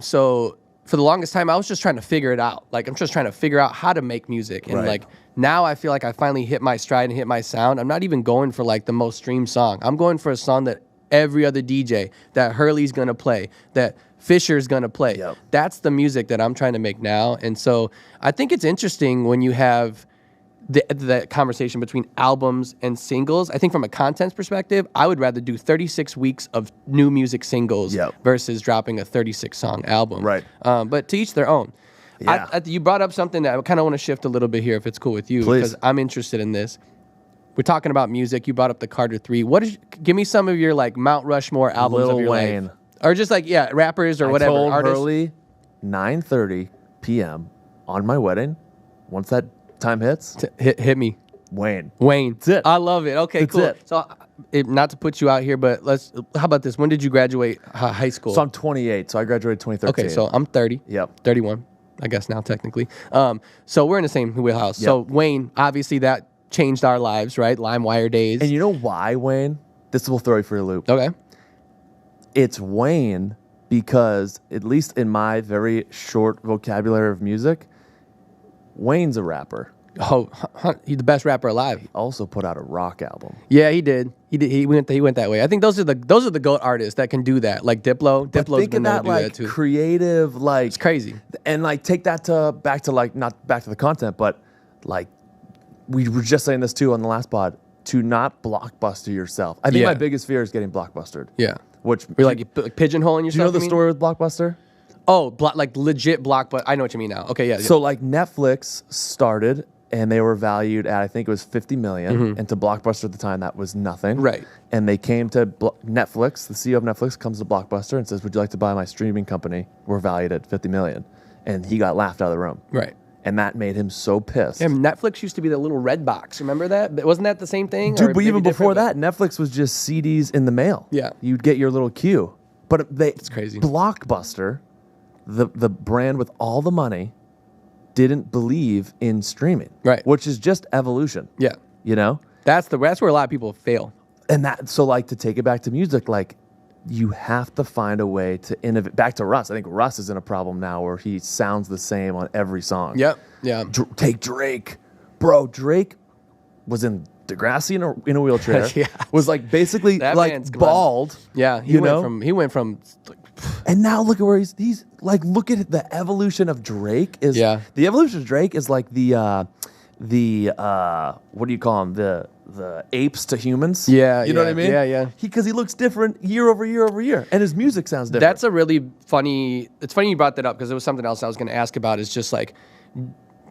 So for the longest time, I was just trying to figure it out. Like, I'm just trying to figure out how to make music. And like, now I feel like I finally hit my stride and hit my sound. I'm not even going for like the most streamed song. I'm going for a song that every other DJ, that Hurley's going to play, that Fisher's going to play. Yep. That's the music that I'm trying to make now. And so I think it's interesting when you have the conversation between albums and singles. I think from a content perspective, I would rather do 36 weeks of new music singles versus dropping a 36-song album. Right. But to each their own. Yeah. You brought up something that I kind of want to shift a little bit here, if it's cool with you, Please. because I'm interested in this. We're talking about music. You brought up the Carter 3. Give me some of your like Mount Rushmore albums Lil of your Wayne. life. Or just like, rappers or whatever. I told artists. Hurley 9:30 p.m. on my wedding. Once that time hits, Hit me. Wayne. That's it. I love it. Okay, That's cool. it. So, not to put you out here, but how about this? When did you graduate high school? So I'm 28, so I graduated 2013. Okay, so I'm 30. Yep. 31, I guess now technically. So we're in the same wheelhouse. Yep. So Wayne, obviously that changed our lives, right? LimeWire days. And you know why, Wayne? This will throw you for a loop. Okay. It's Wayne because, at least in my very short vocabulary of music, Wayne's a rapper. Oh, he's the best rapper alive. He also put out a rock album. Yeah, he did. He went that way. I think those are the GOAT artists that can do that. Like Diplo. Diplo's been able to do that too. Creative, like It's crazy. And like take that back to like not back to the content, but like we were just saying this too on the last pod, to not blockbuster yourself. I think my biggest fear is getting blockbustered. Yeah. Which you're like pigeonholing yourself. Do you know the story with Blockbuster? Oh, like legit Blockbuster. I know what you mean now. Okay, yeah. So like Netflix started and they were valued at, I think it was 50 million. And to Blockbuster at the time, that was nothing. Right. And they came to Netflix, the CEO of Netflix comes to Blockbuster and says, would you like to buy my streaming company? We're valued at 50 million. And he got laughed out of the room. Right. And that made him so pissed. And Netflix used to be the little red box. Remember that? Wasn't that the same thing? Dude, but even before that, Netflix was just CDs in the mail. Yeah. You'd get your little queue. But it's crazy. Blockbuster, the brand with all the money, didn't believe in streaming. Right. Which is just evolution. Yeah. You know? That's where a lot of people fail. And so like to take it back to music, like you have to find a way to innovate. Back to Russ. I think Russ is in a problem now where he sounds the same on every song. Yep. Yeah. Take Drake. Bro, Drake was in Degrassi in a wheelchair. Was like basically that like bald. Yeah. He went from And now look at where he's like, look at the evolution of Drake is the evolution of Drake is like the what do you call them? The apes to humans. Yeah. You know what I mean? Yeah. Because he looks different year over year over year. And his music sounds different. That's a really funny, it's funny you brought that up because it was something else I was going to ask about is just like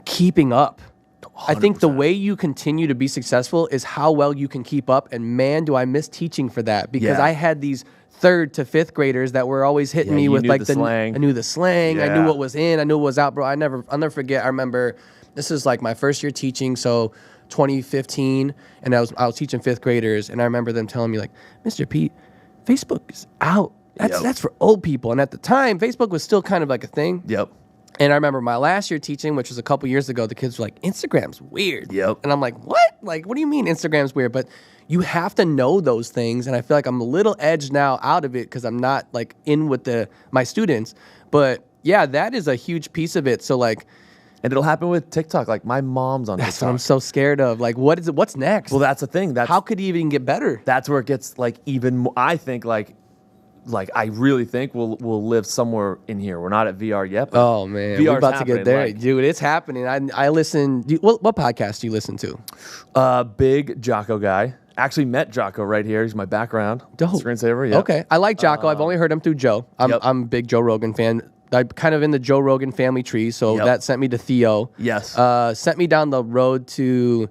keeping up. 100%. I think the way you continue to be successful is how well you can keep up. And man, do I miss teaching for that because I had these 3rd to 5th graders that were always hitting me with like the slang. I knew the slang. Yeah. I knew what was in. I knew what was out, bro. I'll never forget. I remember this is like my first year teaching. So 2015, and I was teaching 5th graders, and I remember them telling me like, Mr. Pete, Facebook is out. That's for old people. And at the time, Facebook was still kind of like a thing. Yep. And I remember my last year teaching, which was a couple years ago, the kids were like, Instagram's weird. Yep. And I'm like, what? Like, what do you mean Instagram's weird? But you have to know those things. And I feel like I'm a little edged now out of it because I'm not like in with my students. But yeah, that is a huge piece of it. So like, and it'll happen with TikTok. Like my mom's on TikTok. That's what I'm so scared of. Like, what's next? Well, that's the thing. How could it even get better? That's where it gets like even more, I think like I really think we'll live somewhere in here. We're not at VR yet. But oh man, we're about to get there, dude. It's happening. I listen. What podcast do you listen to? Big Jocko guy. Actually met Jocko right here. He's my background. Dope. Screensaver. Yeah. Okay, I like Jocko. I've only heard him through Joe. I'm a big Joe Rogan fan. I'm kind of in the Joe Rogan family tree, so that sent me to Theo. Yes. Sent me down the road to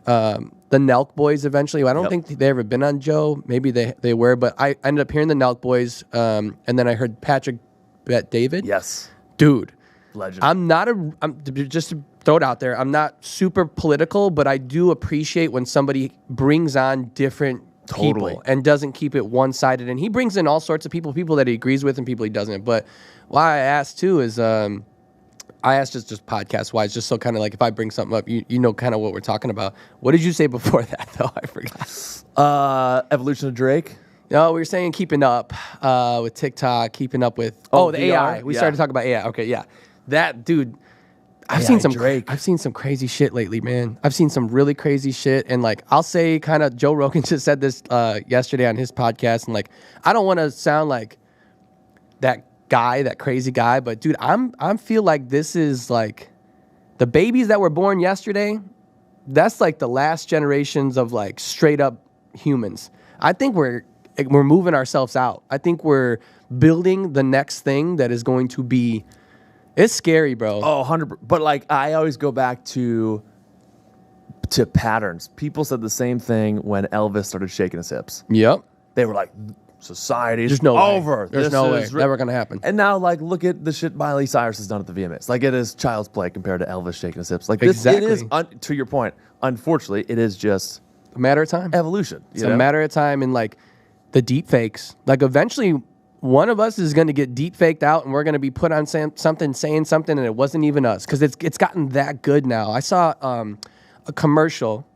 the Nelk Boys eventually. I don't think they ever been on Joe. Maybe they were, but I ended up hearing the Nelk Boys, and then I heard Patrick Bet David. Yes. Dude. Legend. I'm just to throw it out there, I'm not super political, but I do appreciate when somebody brings on different people and doesn't keep it one-sided. And he brings in all sorts of people that he agrees with and people he doesn't. But why I asked too is I asked just podcast-wise, just so kind of like if I bring something up, you know kind of what we're talking about. What did you say before that, though? I forgot. Evolution of Drake. No, we were saying keeping up with TikTok, keeping up with the VR? AI. We started to talk about AI. Okay, yeah. That, dude, I've seen some crazy shit lately, man. I've seen some really crazy shit. And like, I'll say kind of Joe Rogan just said this yesterday on his podcast. And like, I don't want to sound like that crazy guy, but dude, I feel like this is like the babies that were born yesterday. That's like the last generations of like straight up humans. I think we're moving ourselves out. I think we're building the next thing that is going to be. It's scary, bro. Oh, 100%. But like, I always go back to patterns. People said the same thing when Elvis started shaking his hips. Yep. They were like, society's There's no over. Way. There's no way. Never going to happen. And now, like, look at the shit Miley Cyrus has done at the VMAs. Like, it is child's play compared to Elvis shaking his hips. Like, this, it is, to your point, unfortunately, it is just a matter of time. Evolution. It's a matter of time. And like, the deep fakes. Like, eventually, one of us is going to get deep faked out and we're going to be put on saying something and it wasn't even us because it's gotten that good now. I saw a commercial.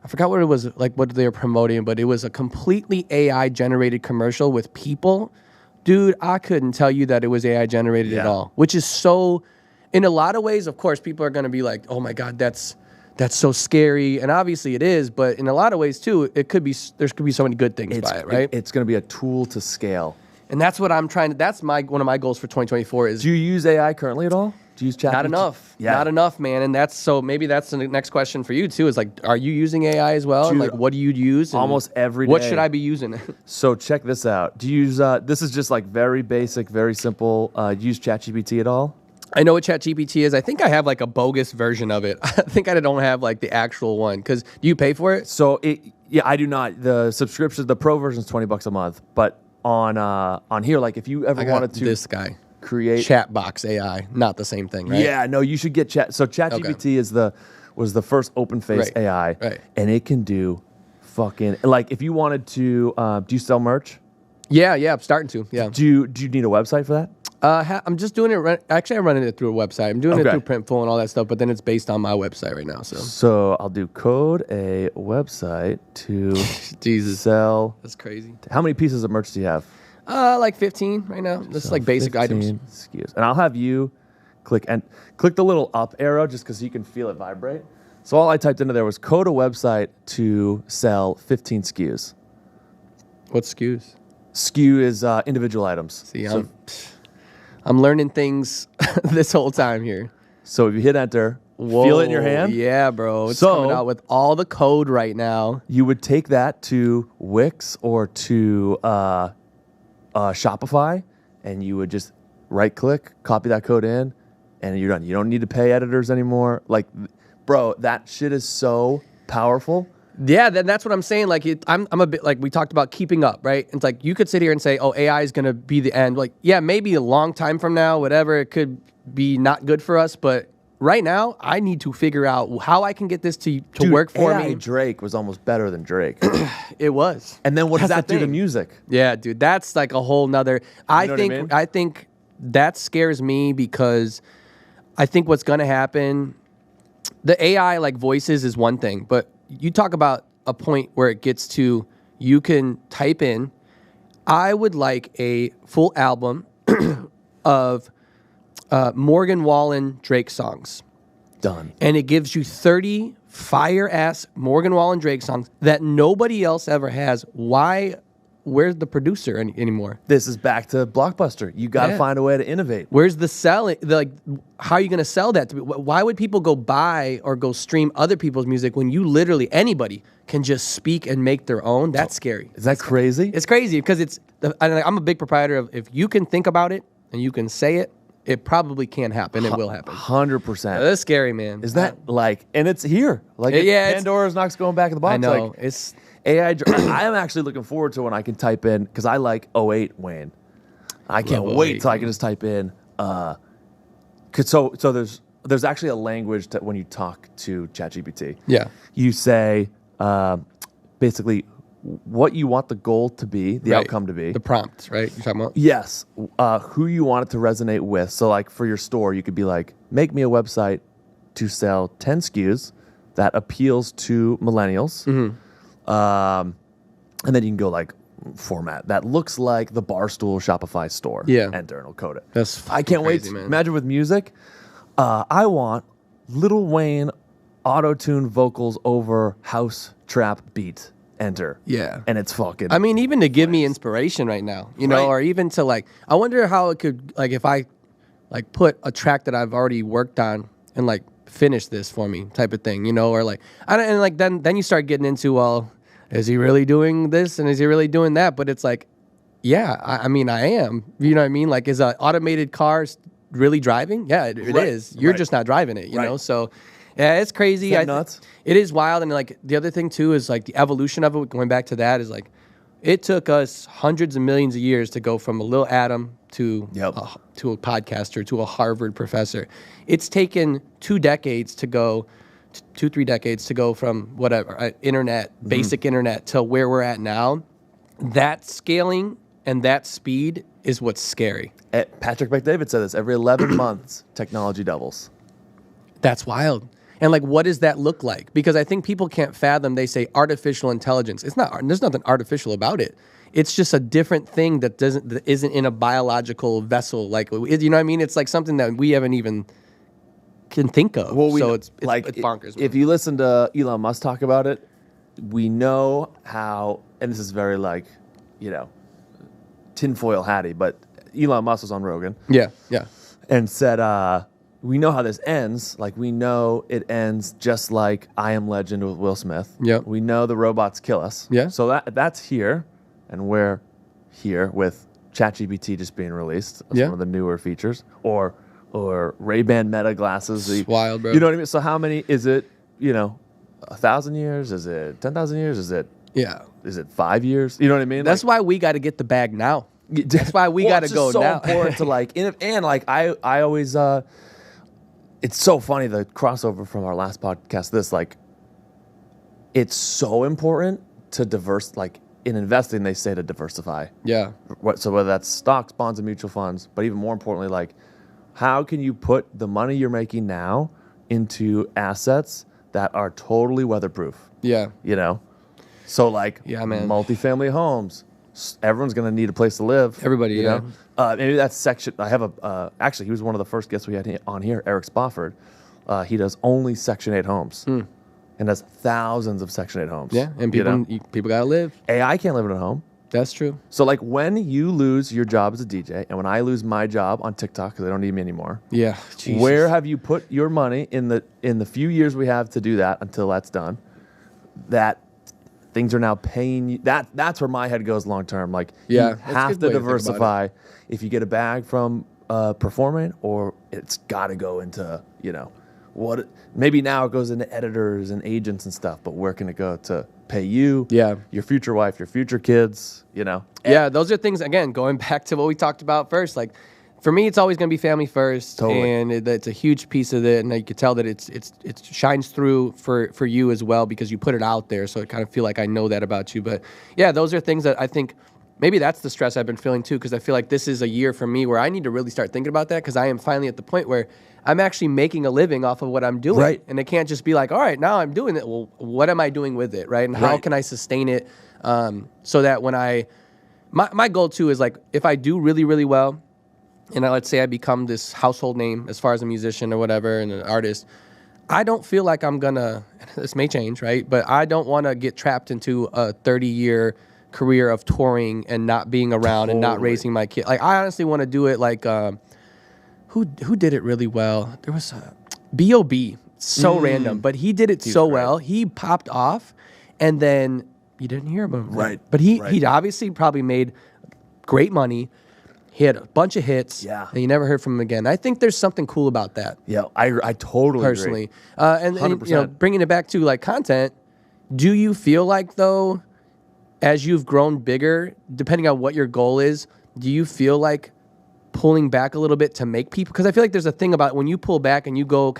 I forgot what it was, like what they were promoting, but it was a completely AI generated commercial with people. Dude, I couldn't tell you that it was AI generated at all, which is so, in a lot of ways, of course, people are going to be like, oh my God, that's so scary. And obviously it is, but in a lot of ways too, there could be so many good things by it, right? It's going to be a tool to scale. And that's what I'm trying to, that's one of my goals for 2024 is. Do you use AI currently at all? Do you use chat? Not enough. Yeah. Not enough, man. And maybe that's the next question for you too is like, are you using AI as well? Dude, and like, what do you use? Almost every day. What should I be using? So check this out. Do you use, this is just like very basic, very simple. Use ChatGPT at all? I know what ChatGPT is. I think I have like a bogus version of it. I think I don't have like the actual one. Because do you pay for it? So I do not. The subscription, the pro version is $20 a month. But on here, like if you ever wanted to this guy create Chatbox AI, not the same thing, right? Yeah, no, you should get chat. So ChatGPT was the first open face AI, and it can do fucking like if you wanted to. Do you sell merch? Yeah, I'm starting to. Yeah. Do you need a website for that? I'm just doing it. Actually, I'm running it through a website. I'm doing it through Printful and all that stuff, but then it's based on my website right now. So I'll do code a website to Jesus sell. That's crazy. How many pieces of merch do you have? Like 15 right now. This is like basic items. SKUs. And I'll have you click the little up arrow just because you can feel it vibrate. So all I typed into there was code a website to sell 15 SKUs. What SKUs? SKU is individual items. See, I'm learning things this whole time here. So if you hit enter, Whoa, feel it in your hand. Yeah, bro. It's So- coming out with all the code right now. You would take that to Wix or to Shopify, and you would just right-click, copy that code in, and you're done. You don't need to pay editors anymore. Like, bro, that shit is so powerful. Yeah, that's what I'm saying. Like, I'm a bit like we talked about keeping up, right? It's like you could sit here and say, "Oh, AI is going to be the end." Like, yeah, maybe a long time from now, whatever, it could be not good for us. But right now, I need to figure out how I can get this to Dude, work for AI me. Drake was almost better than Drake. It was. And then what does That's that the do to thing. music? Yeah, dude, that's like a whole nother. I know what I think mean? I think that scares me because I think what's going to happen. The AI like voices is one thing, but you talk about a point where it gets to you can type in, I would like a full album of Morgan Wallen Drake songs. Done. And it gives you 30 fire-ass Morgan Wallen Drake songs that nobody else ever has. Why? Where's the producer anymore? This is back to Blockbuster. You got to Yeah. find a way to innovate. Where's the selling? Like, how are you going to sell that? Why would people go buy or go stream other people's music when you literally, anybody can just speak and make their own? That's scary. Is that crazy? It's crazy because I'm a big proprietor of if you can think about it and you can say it, it probably can happen. It will happen. 100%. That's scary, man. Is that like, and it's here. Like, Yeah, Pandora's not going back in the box. I know. Like, It's AI, I am actually looking forward to when I can type in, because I like '08 Wayne. I can't Love wait 08, till I can just type in. So there's actually a language that when you talk to ChatGPT, yeah. you say basically what you want the goal to be, the Right. outcome to be. The prompts, right? You're talking about? Yes, who you want it to resonate with. So, like for your store, you could be like, make me a website to sell 10 SKUs that appeals to millennials. And then you can go like format that looks like the Barstool Shopify store. Yeah. Enter and it'll code it. That's I can't crazy, wait. man. Imagine with music. I want Lil Wayne auto-tune vocals over house trap beat. Enter. Yeah. And it's fucking. I mean, even to give me inspiration right now, you know, Right. or even to like, I wonder how it could, like, if I like put a track that I've already worked on and like finish this for me type of thing, you know, or like, and like then you start getting into, well, is he really doing this and is he really doing that? But it's like, yeah, I mean, I am. You know what I mean? Like, is an automated car really driving? Yeah, it Right. is. You're Right. just not driving it, you Right. know? So, yeah, it's crazy. Isn't that nuts? It is wild. And like the other thing too is like the evolution of it, going back to that, is like it took us hundreds of millions of years to go from a little atom to Yep. to a podcaster to a Harvard professor. It's taken 2 decades to go, 2-3 decades to go from whatever internet, basic internet, to where we're at now. That scaling and that speed is what's scary. Patrick McDavid said this every 11 months, technology doubles. That's wild. And like, what does that look like? Because I think people can't fathom. They say artificial intelligence. It's not. There's nothing artificial about it. It's just a different thing that isn't in a biological vessel. Like, you know what I mean? It's like something that we haven't even can think of. Well, so it's like it's bonkers. If you listen to Elon Musk talk about it, we know how, and this is very like, you know, tinfoil hatty, but Elon Musk was on Rogan yeah. and said, we know how this ends. Like, we know it ends just like I Am Legend with Will Smith. Yep. We know the robots kill us. Yeah. So that's here, and we're here with ChatGPT just being released as Yeah. one of the newer features, or Ray-Ban Meta glasses. It's wild, bro. You know what I mean? So how many is it? You know, 1,000 years? Is it 10,000 years? Is it 5 years? You know what I mean? That's why we got to get the bag now. That's why we got to it's go just so now. important to like, and like I always. It's so funny, the crossover from our last podcast. This, like, it's so important to like in investing, they say to diversify. Yeah. So whether that's stocks, bonds, and mutual funds, but even more importantly, like, how can you put the money you're making now into assets that are totally weatherproof? Yeah. You know? So like, Yeah, man. multifamily homes. Everyone's going to need a place to live. Everybody, you yeah. know? Maybe that's section. I have actually, he was one of the first guests we had on here, Eric Spofford. He does only Section 8 homes and does thousands of Section 8 homes. Yeah. And you know? people got to live. AI can't live in a home. That's true. So like when you lose your job as a DJ and when I lose my job on TikTok because they don't need me anymore. Yeah. Jesus. Where have you put your money in the few years we have to do that until that's done? That things are now paying you. That's where my head goes long term. Like you have to diversify. If you get a bag from performing, or it's got to go into what. Maybe now it goes into editors and agents and stuff. But where can it go to pay you? Yeah. Your future wife, your future kids. Yeah, those are things, again, going back to what we talked about first. Like, for me, it's always going to be family first. Totally. And it's a huge piece of it. And you can tell that it shines through for you as well because you put it out there. So I kind of feel like I know that about you. But, yeah, those are things that I think maybe that's the stress I've been feeling, too, because I feel like this is a year for me where I need to really start thinking about that because I am finally at the point where I'm actually making a living off of what I'm doing. Right. And it can't just be like, all right, now I'm doing it. Well, what am I doing with it, right? And how can I sustain it so that when my goal, too, is like if I do really, really well, and let's say I become this household name as far as a musician or whatever and an artist, I don't feel like I'm going to, this may change, right? But I don't want to get trapped into a 30-year career of touring and not being around and not raising my kid. Like, I honestly want to do it like, who did it really well? There was B.O.B. So random, but he did it so well. He popped off, and then you didn't hear about him. Right. But he obviously probably made great money. He had a bunch of hits. Yeah. And you never heard from him again. I think there's something cool about that. Yeah, I totally personally. agree. And bringing it back to like content, do you feel like though, as you've grown bigger, depending on what your goal is, do you feel like pulling back a little bit to make people? Because I feel like there's a thing about when you pull back and you go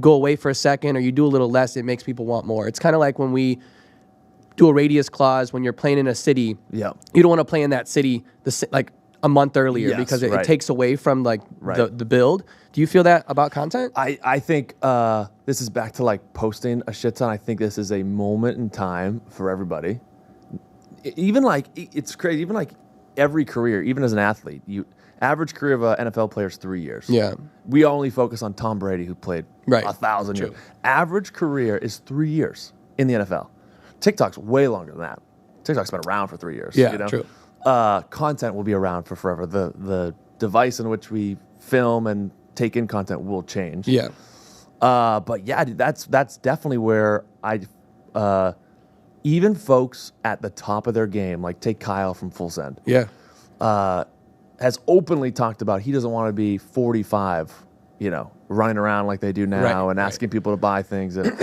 away for a second or you do a little less, it makes people want more. It's kind of like when we do a radius clause when you're playing in a city. Yeah. You don't want to play in that city like a month earlier because it takes away from like the build. Do you feel that about content? I think this is back to like posting a shit ton. I think this is a moment in time for everybody. Even like it's crazy. Even like every career, even as an athlete, average career of an NFL player is 3 years. Yeah. We only focus on Tom Brady, who played 1,000 years. Average career is 3 years in the NFL. TikTok's way longer than that. TikTok's been around for 3 years. Yeah, true. Content will be around for forever. The device in which we film and take in content will change. Yeah. But yeah, dude, that's definitely where even folks at the top of their game, like take Kyle from Full Send. Yeah. Has openly talked about he doesn't want to be 45, running around like they do now and asking people to buy things. And,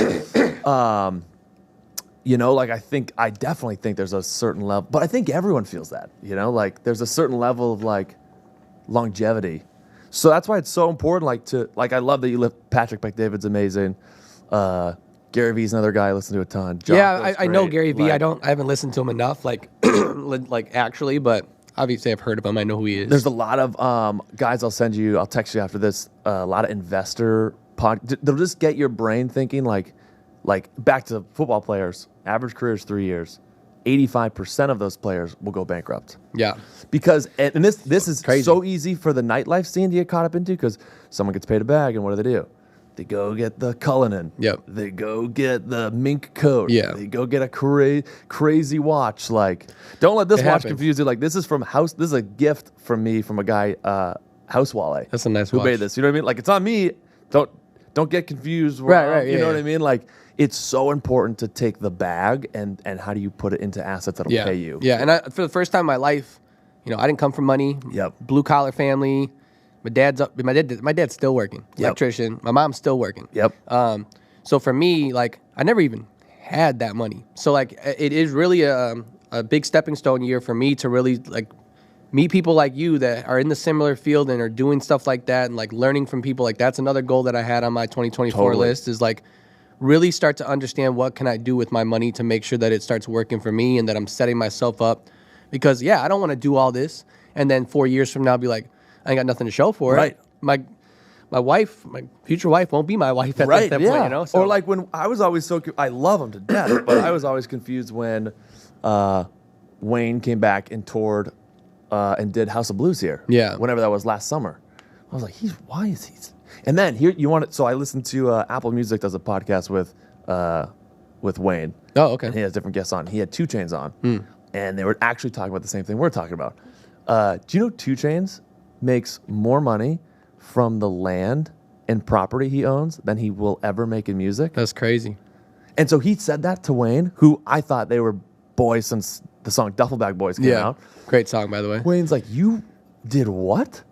like I definitely think there's a certain level, but I think everyone feels that, like there's a certain level of like longevity. So that's why it's so important. I love that you lift Patrick McDavid's amazing. Gary Vee's another guy I listen to a ton. I know Gary Vee. I haven't listened to him enough, like actually, but obviously I've heard of him. I know who he is. There's a lot of guys I'll text you after this, a lot of investor they'll just get your brain thinking like back to football players, average career is 3 years. 85% of those players will go bankrupt. Yeah. Because, and this is crazy. So easy for the nightlife scene to get caught up into because someone gets paid a bag and what do? They go get the Cullinan. Yep. They go get the mink coat. Yeah. They go get a crazy watch. Like, don't let this watch happens. confuse you. Like, this is a gift from me from a guy, House Wale. That's a nice who watch. made this. You know what I mean? Like, it's on me. Don't get confused. Right. You know what I mean? Like, it's so important to take the bag and how do you put it into assets that'll pay you. Yeah, and for the first time in my life, I didn't come from money. Yep. Blue collar family. My dad's still working. Electrician. My mom's still working. Yep. So for me, like I never even had that money. So like it is really a big stepping stone year for me to really like meet people like you that are in the similar field and are doing stuff like that and like learning from people. Like that's another goal that I had on my 2024 list is like really start to understand what can I do with my money to make sure that it starts working for me and that I'm setting myself up. Because I don't want to do all this and then 4 years from now be like, I ain't got nothing to show for it. My wife, my future wife won't be my wife at that point, So. Or like when I was always I love him to death, but I was always confused when Wayne came back and toured and did House of Blues here. Yeah. Whenever that was last summer. I was like, why is he? And then here so I listened to Apple Music does a podcast with Wayne. Oh, okay. And he has different guests on. He had 2 Chainz on. and they were actually talking about the same thing we're talking about. Do you know 2 Chainz makes more money from the land and property he owns than he will ever make in music? That's crazy. And so he said that to Wayne, who I thought they were boys since the song Duffelbag Boys came out. Great song, by the way. Wayne's like, you did what?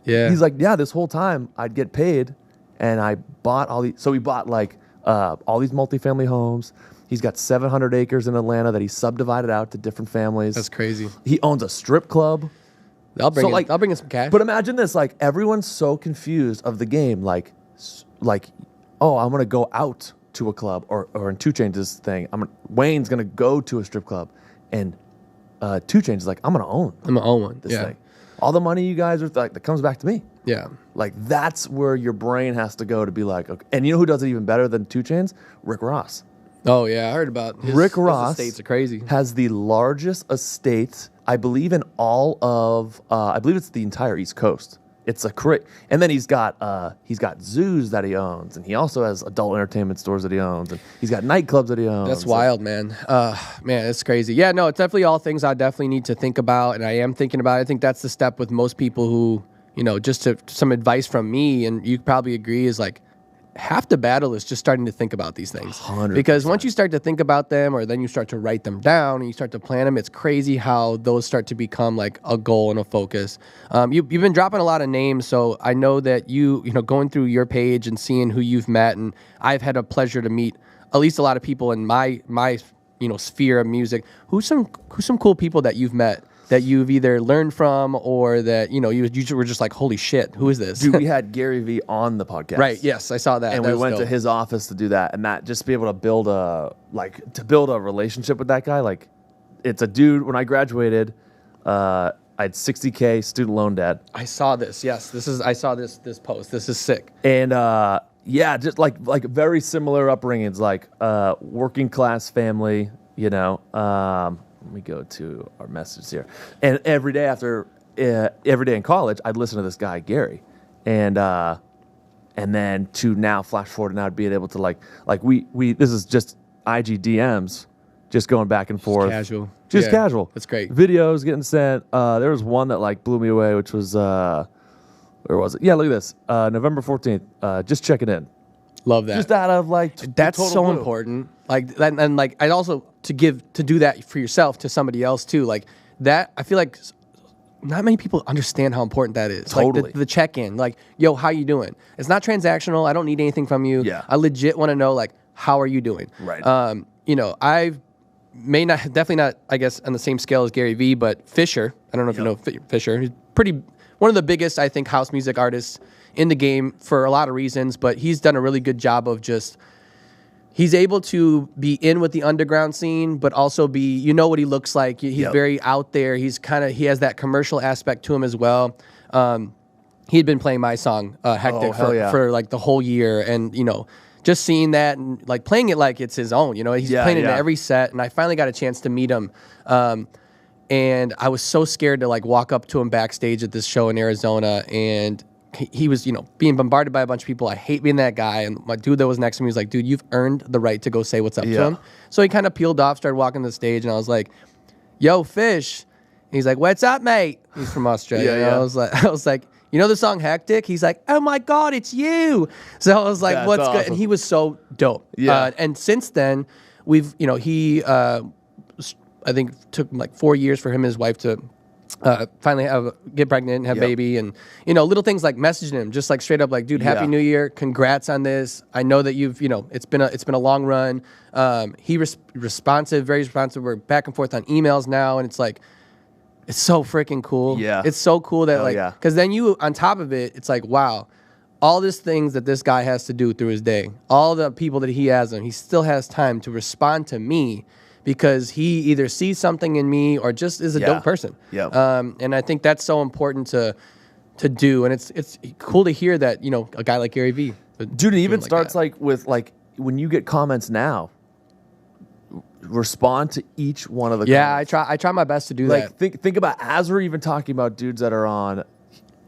Yeah. He's like, yeah, this whole time I'd get paid, and I bought all these. So he bought like all these multifamily homes. He's got 700 acres in Atlanta that he subdivided out to different families. That's crazy. He owns a strip club. I'll bring in some cash. But imagine this, like everyone's so confused of the game, like, oh, I'm gonna go out to a club, or in 2 Chainz' thing, Wayne's gonna go to a strip club, and 2 Chainz is like, I'm gonna own one. this thing. All the money you guys are like that comes back to me. Yeah. Like that's where your brain has to go to be like, okay. And you know who does it even better than 2 Chainz? Rick Ross. Oh yeah, I heard about Rick Ross. His estates are crazy. Has the largest estate, I believe, in all of. I believe it's the entire East Coast. It's a and then he's got zoos that he owns, and he also has adult entertainment stores that he owns, and he's got nightclubs that he owns. That's wild, man. Man, it's crazy. Yeah, no, it's definitely all things I definitely need to think about, and I am thinking about it. I think that's the step with most people who, just some advice from me, and you probably agree, is like, half the battle is just starting to think about these things. 100%. Because once you start to think about them, or then you start to write them down and you start to plan them, it's crazy how those start to become like a goal and a focus. You've been dropping a lot of names, so I know that you going through your page and seeing who you've met, and I've had a pleasure to meet at least a lot of people in my sphere of music. Who's some cool people that you've met that you've either learned from, or that you were just like, holy shit, who is this? Dude, we had Gary Vee on the podcast. Right, yes, I saw that. And we went to his office to do that, and that just to be able to build a relationship with that guy. Like, it's a dude. When I graduated, I had $60K student loan debt. I saw this. Yes, I saw this post. This is sick. And just like very similar upbringings, like working class family. Let me go to our message here. And every day in college, I'd listen to this guy, Gary. And then to now flash forward, now being able to like we this is just IG DMs, just going back and forth. Just casual. That's great. Videos getting sent. There was one that like blew me away, which was where was it? Yeah, look at this. November 14th. Just checking in. Love that. Just out of like that's so blue. Important. Like that, and like I'd also to do that for yourself to somebody else too. Like that, I feel like not many people understand how important that is. Totally. Like the check-in, like, yo, how you doing? It's not transactional. I don't need anything from you. Yeah. I legit want to know, like, how are you doing? Right. I've definitely not, I guess, on the same scale as Gary Vee, but Fisher. I don't know if you know Fisher. He's one of the biggest, I think, house music artists in the game for a lot of reasons, but he's done a really good job of just, he's able to be in with the underground scene, but also be, what he looks like. He's very out there. He has that commercial aspect to him as well. He had been playing my song, Hectic, for like the whole year. And, just seeing that and like playing it like it's his own, he's playing it in every set. And I finally got a chance to meet him. And I was so scared to like walk up to him backstage at this show in Arizona, and he was, being bombarded by a bunch of people. I hate being that guy. And my dude that was next to me was like, dude, you've earned the right to go say what's up to him. So he kind of peeled off, started walking the stage, and I was like, yo, Fish. And he's like, what's up, mate? He's from Australia. I was like, you know the song Hectic? He's like, oh my God, it's you. So I was like, what's good? And he was so dope. Yeah. And since then, we've, he, I think took like 4 years for him and his wife to finally get pregnant and have a baby, and little things like messaging him just like straight up like, dude, happy new year, congrats on this. I know that you've it's been a long run. He very responsive. We're back and forth on emails now, and it's like, it's so freaking cool. Yeah, it's so cool that because then you on top of it, it's like, wow, all these things that this guy has to do through his day, all the people that he has, and he still has time to respond to me, because he either sees something in me or just is a dope person. And I think that's so important to do. And it's cool to hear that, a guy like Gary Vee. Dude, it even starts with when you get comments now, respond to each one of the comments. I try my best to do that. Think about, as we're even talking about dudes that are on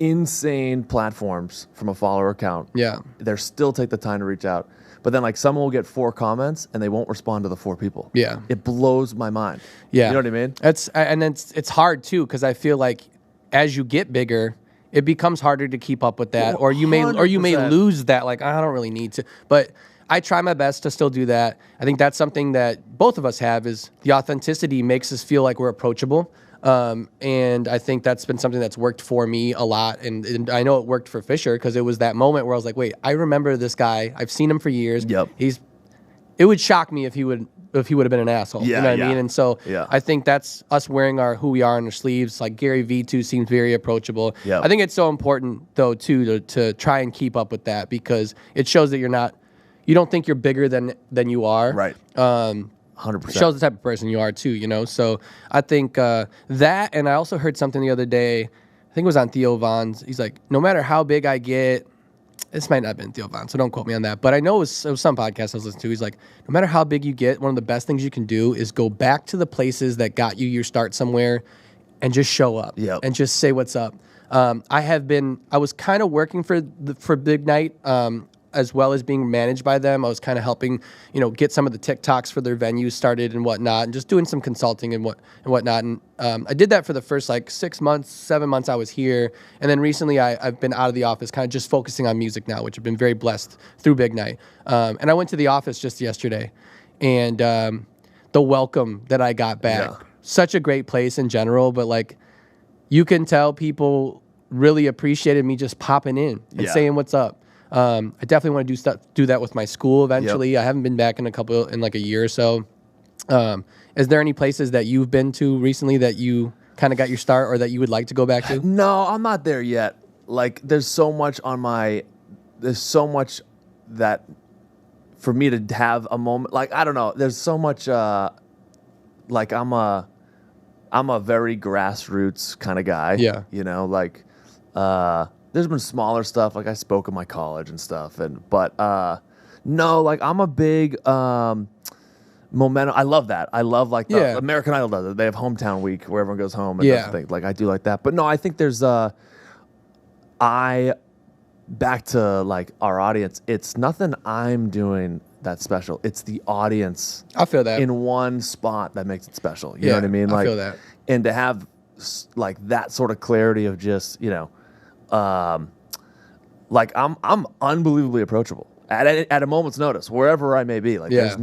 insane platforms from a follower account. Yeah. They still take the time to reach out. But then like someone will get 4 comments and they won't respond to the 4 people. Yeah. It blows my mind. Yeah. You know what I mean? It's hard too, because I feel like as you get bigger, it becomes harder to keep up with that, or you may 100%. lose that. Like, I don't really need to, but I try my best to still do that. I think that's something that both of us have, is the authenticity makes us feel like we're approachable. And I think that's been something that's worked for me a lot. And I know it worked for Fisher, because it was that moment where I was like, wait, I remember this guy. I've seen him for years. Yep. It would shock me if he would have been an asshole. Yeah, you know what yeah. I mean? And so Yeah. I think that's us wearing who we are on our sleeves. Like Gary Vee too seems very approachable. Yep. I think it's so important though too to try and keep up with that, because it shows that you don't think you're bigger than you are. Right. 100%. Shows the type of person you are too, you know? So I think that, and I also heard something the other day, I think it was on Theo Von's. He's like, no matter how big I get, this might not have been Theo Von, so don't quote me on that, but I know it was some podcast I was listening to. He's like, no matter how big you get, one of the best things you can do is go back to the places that got you your start somewhere and just show up. Yep. And just say what's up. I was kind of working for Big Night, as well as being managed by them. I was kind of helping, get some of the TikToks for their venues started and whatnot, and just doing some consulting and whatnot. And I did that for the first 6 months, 7 months I was here. And then recently I've been out of the office, kind of just focusing on music now, which I've been very blessed through Big Night. And I went to the office just yesterday, and the welcome that I got back, such a great place in general, but you can tell people really appreciated me just popping in and saying what's up. I definitely want to do that with my school eventually. Yep. I haven't been back in a year or so. Is there any places that you've been to recently that you kind of got your start, or that you would like to go back to? No, I'm not there yet. There's so much that for me to have a moment, I don't know. There's so much, I'm a very grassroots kind of guy. Yeah. There's been smaller stuff, I spoke at my college and stuff, but no, I'm a big momentum. I love that. I love the American Idol does it. They have hometown week where everyone goes home and does things. I do like that. But no, I think there's back to our audience. It's nothing I'm doing that's special. It's the audience. I feel that in one spot that makes it special. You know what I mean? I feel that. And to have that sort of clarity of just I'm unbelievably approachable at a moment's notice, wherever I may be. There's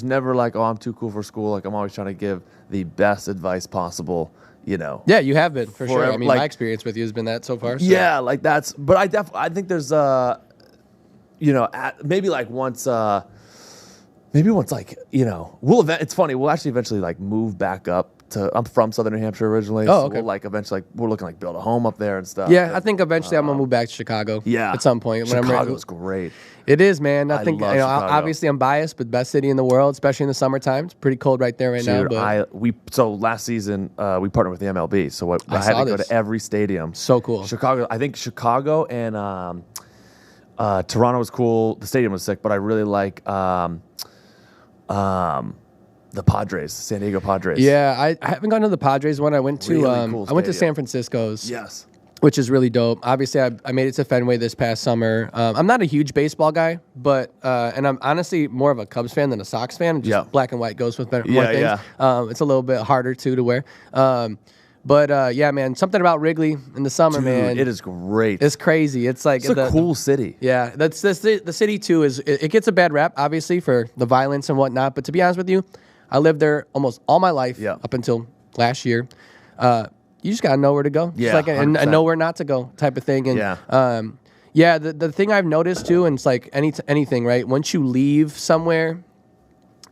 never I'm too cool for school. I'm always trying to give the best advice possible. Yeah, you have been for sure. I mean, my experience with you has been that so far. So. Yeah, that's. But I think there's maybe once it's funny. We'll actually eventually move back up. I'm from Southern New Hampshire originally. Oh, okay. So we'll eventually we're looking build a home up there and stuff. Yeah, I think eventually I'm gonna move back to Chicago. Yeah, at some point. Chicago's great. It is, man. I think love Chicago. Obviously I'm biased, but best city in the world, especially in the summertime. It's pretty cold right there now. But so last season we partnered with the MLB, so I had to go to every stadium. So cool. Chicago, I think Chicago and Toronto was cool. The stadium was sick, but I really like the Padres, San Diego Padres. Yeah, I haven't gone to the Padres one. I went to really cool I went to San Francisco's. Yes. Which is really dope. Obviously, I made it to Fenway this past summer. I'm not a huge baseball guy, but and I'm honestly more of a Cubs fan than a Sox fan. Just black and white goes with more things. Yeah. It's a little bit harder to wear. But yeah, man, something about Wrigley in the summer, man. It is great. It's crazy. It's a cool city. Yeah, the city too it gets a bad rap, obviously, for the violence and whatnot. But to be honest with you, I lived there almost all my life up until last year. You just gotta know where to go. Yeah, it's and know where not to go, type of thing. And the thing I've noticed too, and it's anything, right? Once you leave somewhere,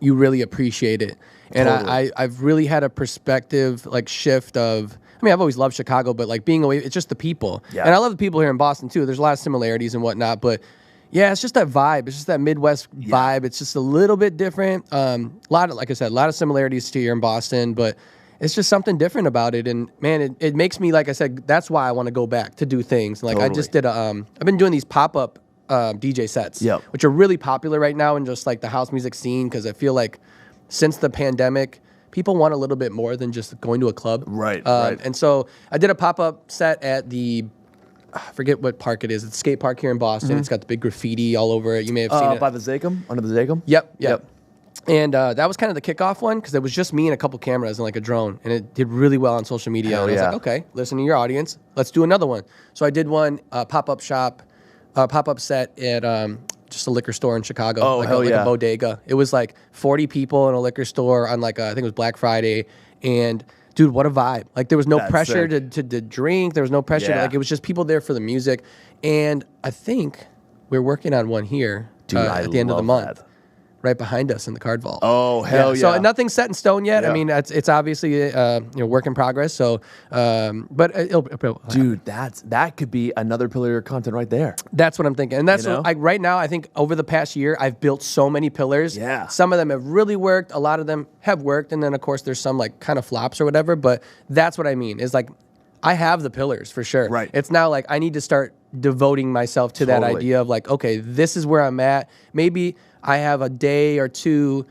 you really appreciate it. And totally. I've really had a perspective shift of. I mean, I've always loved Chicago, but being away, it's just the people. Yeah. And I love the people here in Boston too. There's a lot of similarities and whatnot, but. Yeah, it's just that vibe. It's just that Midwest vibe. It's just a little bit different. Like I said, a lot of similarities to here in Boston, but it's just something different about it. And man, it makes me, like I said, that's why I want to go back to do things. I just did I've been doing these pop-up DJ sets, which are really popular right now in just the house music scene, because I feel like since the pandemic, people want a little bit more than just going to a club. Right. And so I did a pop-up set at the I forget what park it is. It's a skate park here in Boston. It's got the big graffiti all over it. You may have seen it. By the Zachem? Under the Zachem? Yep. And that was kind of the kickoff one because it was just me and a couple cameras and like a drone, and it did really well on social media. Hell and I was yeah. like, okay, listen to your audience. Let's do another one. So I did one pop-up set at just a liquor store in Chicago. Oh, like hell like yeah. a bodega. It was like 40 people in a liquor store on like I think it was Black Friday, and dude, what a vibe! Like there was no That's pressure sick. to drink. There was no pressure. Yeah. Like it was just people there for the music, and I think we're working on one here Dude, at the end of the love month. that. Right behind us in the card vault. Oh, hell yeah. So nothing's set in stone yet. Yeah. I mean, it's obviously work in progress. So, but it'll Dude, that could be another pillar of your content right there. that's what I'm thinking. And that's You know? what, right now, I think over the past year, I've built so many pillars. Yeah. Some of them have really worked. A lot of them have worked. And then, of course, there's some like kind of flops or whatever. But that's what I mean is like, I have the pillars for sure. Right. It's now like I need to start devoting myself to that Totally. idea of like, okay, this is where I'm at. Maybe I have a day or two,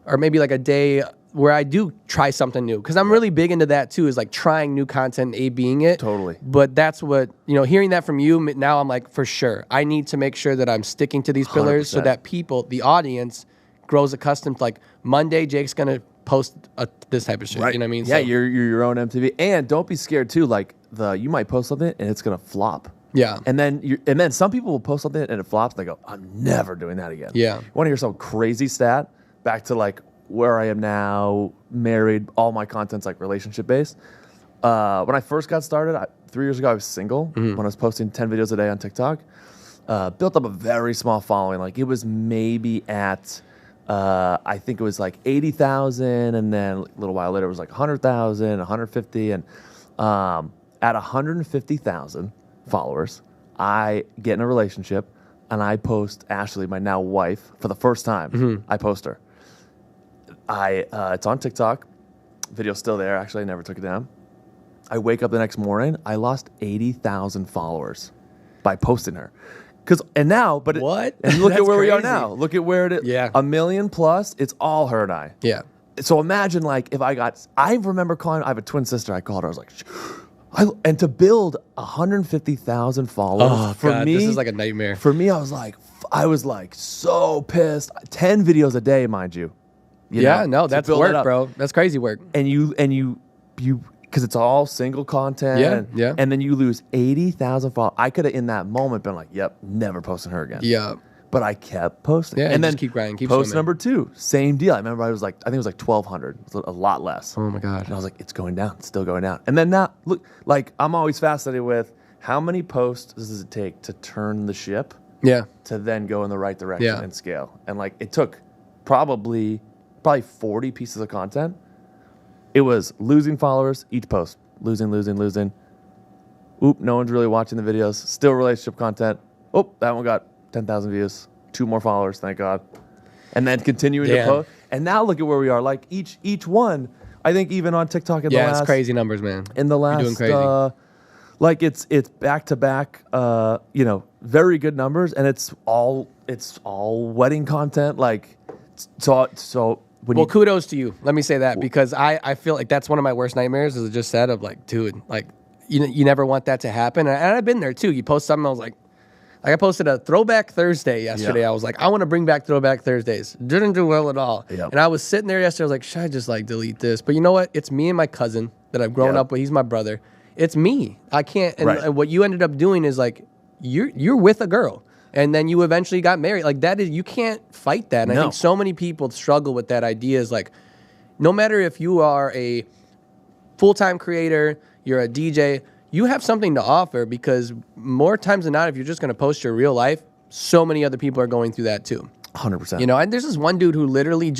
or maybe like a day where I do try something new. Because I'm really big into that too, is like trying new content, A-Bing it. Totally. But that's what, hearing that from you, now I'm like, for sure, I need to make sure that I'm sticking to these pillars so 100%. that people, the audience, grows accustomed to like, Monday, Jake's going to post this type of shit. Right. You know what I mean? Yeah, So- you're your own MTV. And don't be scared too. Like you might post something and it's gonna flop. Yeah. And then some people will post something and it flops and they go, I'm never doing that again. Yeah. You want to hear some crazy stat? Back to like where I am now, married, all my content's like relationship based. When I first got started, 3 years ago, I was single. When I was posting 10 videos a day on TikTok, built up a very small following. Like it was maybe at, I think it was like 80,000, and then a little while later it was like 100,000, 150, and at 150,000 followers, I get in a relationship and I post Ashley, my now wife, for the first time. I post her. It's on TikTok. Video's still there. Actually, I never took it down. I wake up the next morning. I lost 80,000 followers by posting her. What? And look at That's where we are crazy. now. Look at where it is. Yeah. 1 million plus. It's all her and I. Yeah. So imagine like if I remember calling, I have a twin sister. I called her. I was like, and to build 150,000 followers for God, me, this is like a nightmare. For me, I was like so pissed. 10 videos a day, mind you. You know, No, to that's build it work, up. bro. That's crazy work. And you because it's all single content. Yeah. And then you lose 80,000 followers. I could have in that moment been like, yep, never posting her again. Yeah. But I kept posting. Yeah, and you then just keep grinding, keep post swimming. number 2, same deal. I remember I think it was like 1,200. It was a lot less. Oh my God. And I was like, it's going down. It's still going down. And then now, look, like I'm always fascinated with how many posts does it take to turn the ship Yeah. to then go in the right direction Yeah. and scale. And like it took probably 40 pieces of content. It was losing followers each post. Losing. Oop, no one's really watching the videos. Still relationship content. Oh, that one got 10,000 views. 2 more followers, thank God. And then continuing to Damn. post. And now look at where we are. Like each one, I think even on TikTok in the last It's crazy numbers, man. in the last You're doing crazy. like it's back to back very good numbers, and it's all wedding content, like so when Well, kudos to you. Let me say that because I feel like that's one of my worst nightmares, as I just said, of like, dude, like you never want that to happen. And I've been there too. You post something, I was like I posted a Throwback Thursday yesterday. Yeah. I was like, I want to bring back Throwback Thursdays. Didn't do well at all. Yep. And I was sitting there yesterday. I was like, should I just like delete this? But you know what? It's me and my cousin that I've grown Yep. up with. He's my brother. It's me. I can't. And, Right. and what you ended up doing is like, you're with a girl, and then you eventually got married. Like that is, you can't fight that. And I No. think so many people struggle with that idea. Is like, no matter if you are a full-time creator, you're a DJ, you have something to offer, because more times than not, if you're just going to post your real life, so many other people are going through that too. 100%. And there's this one dude who literally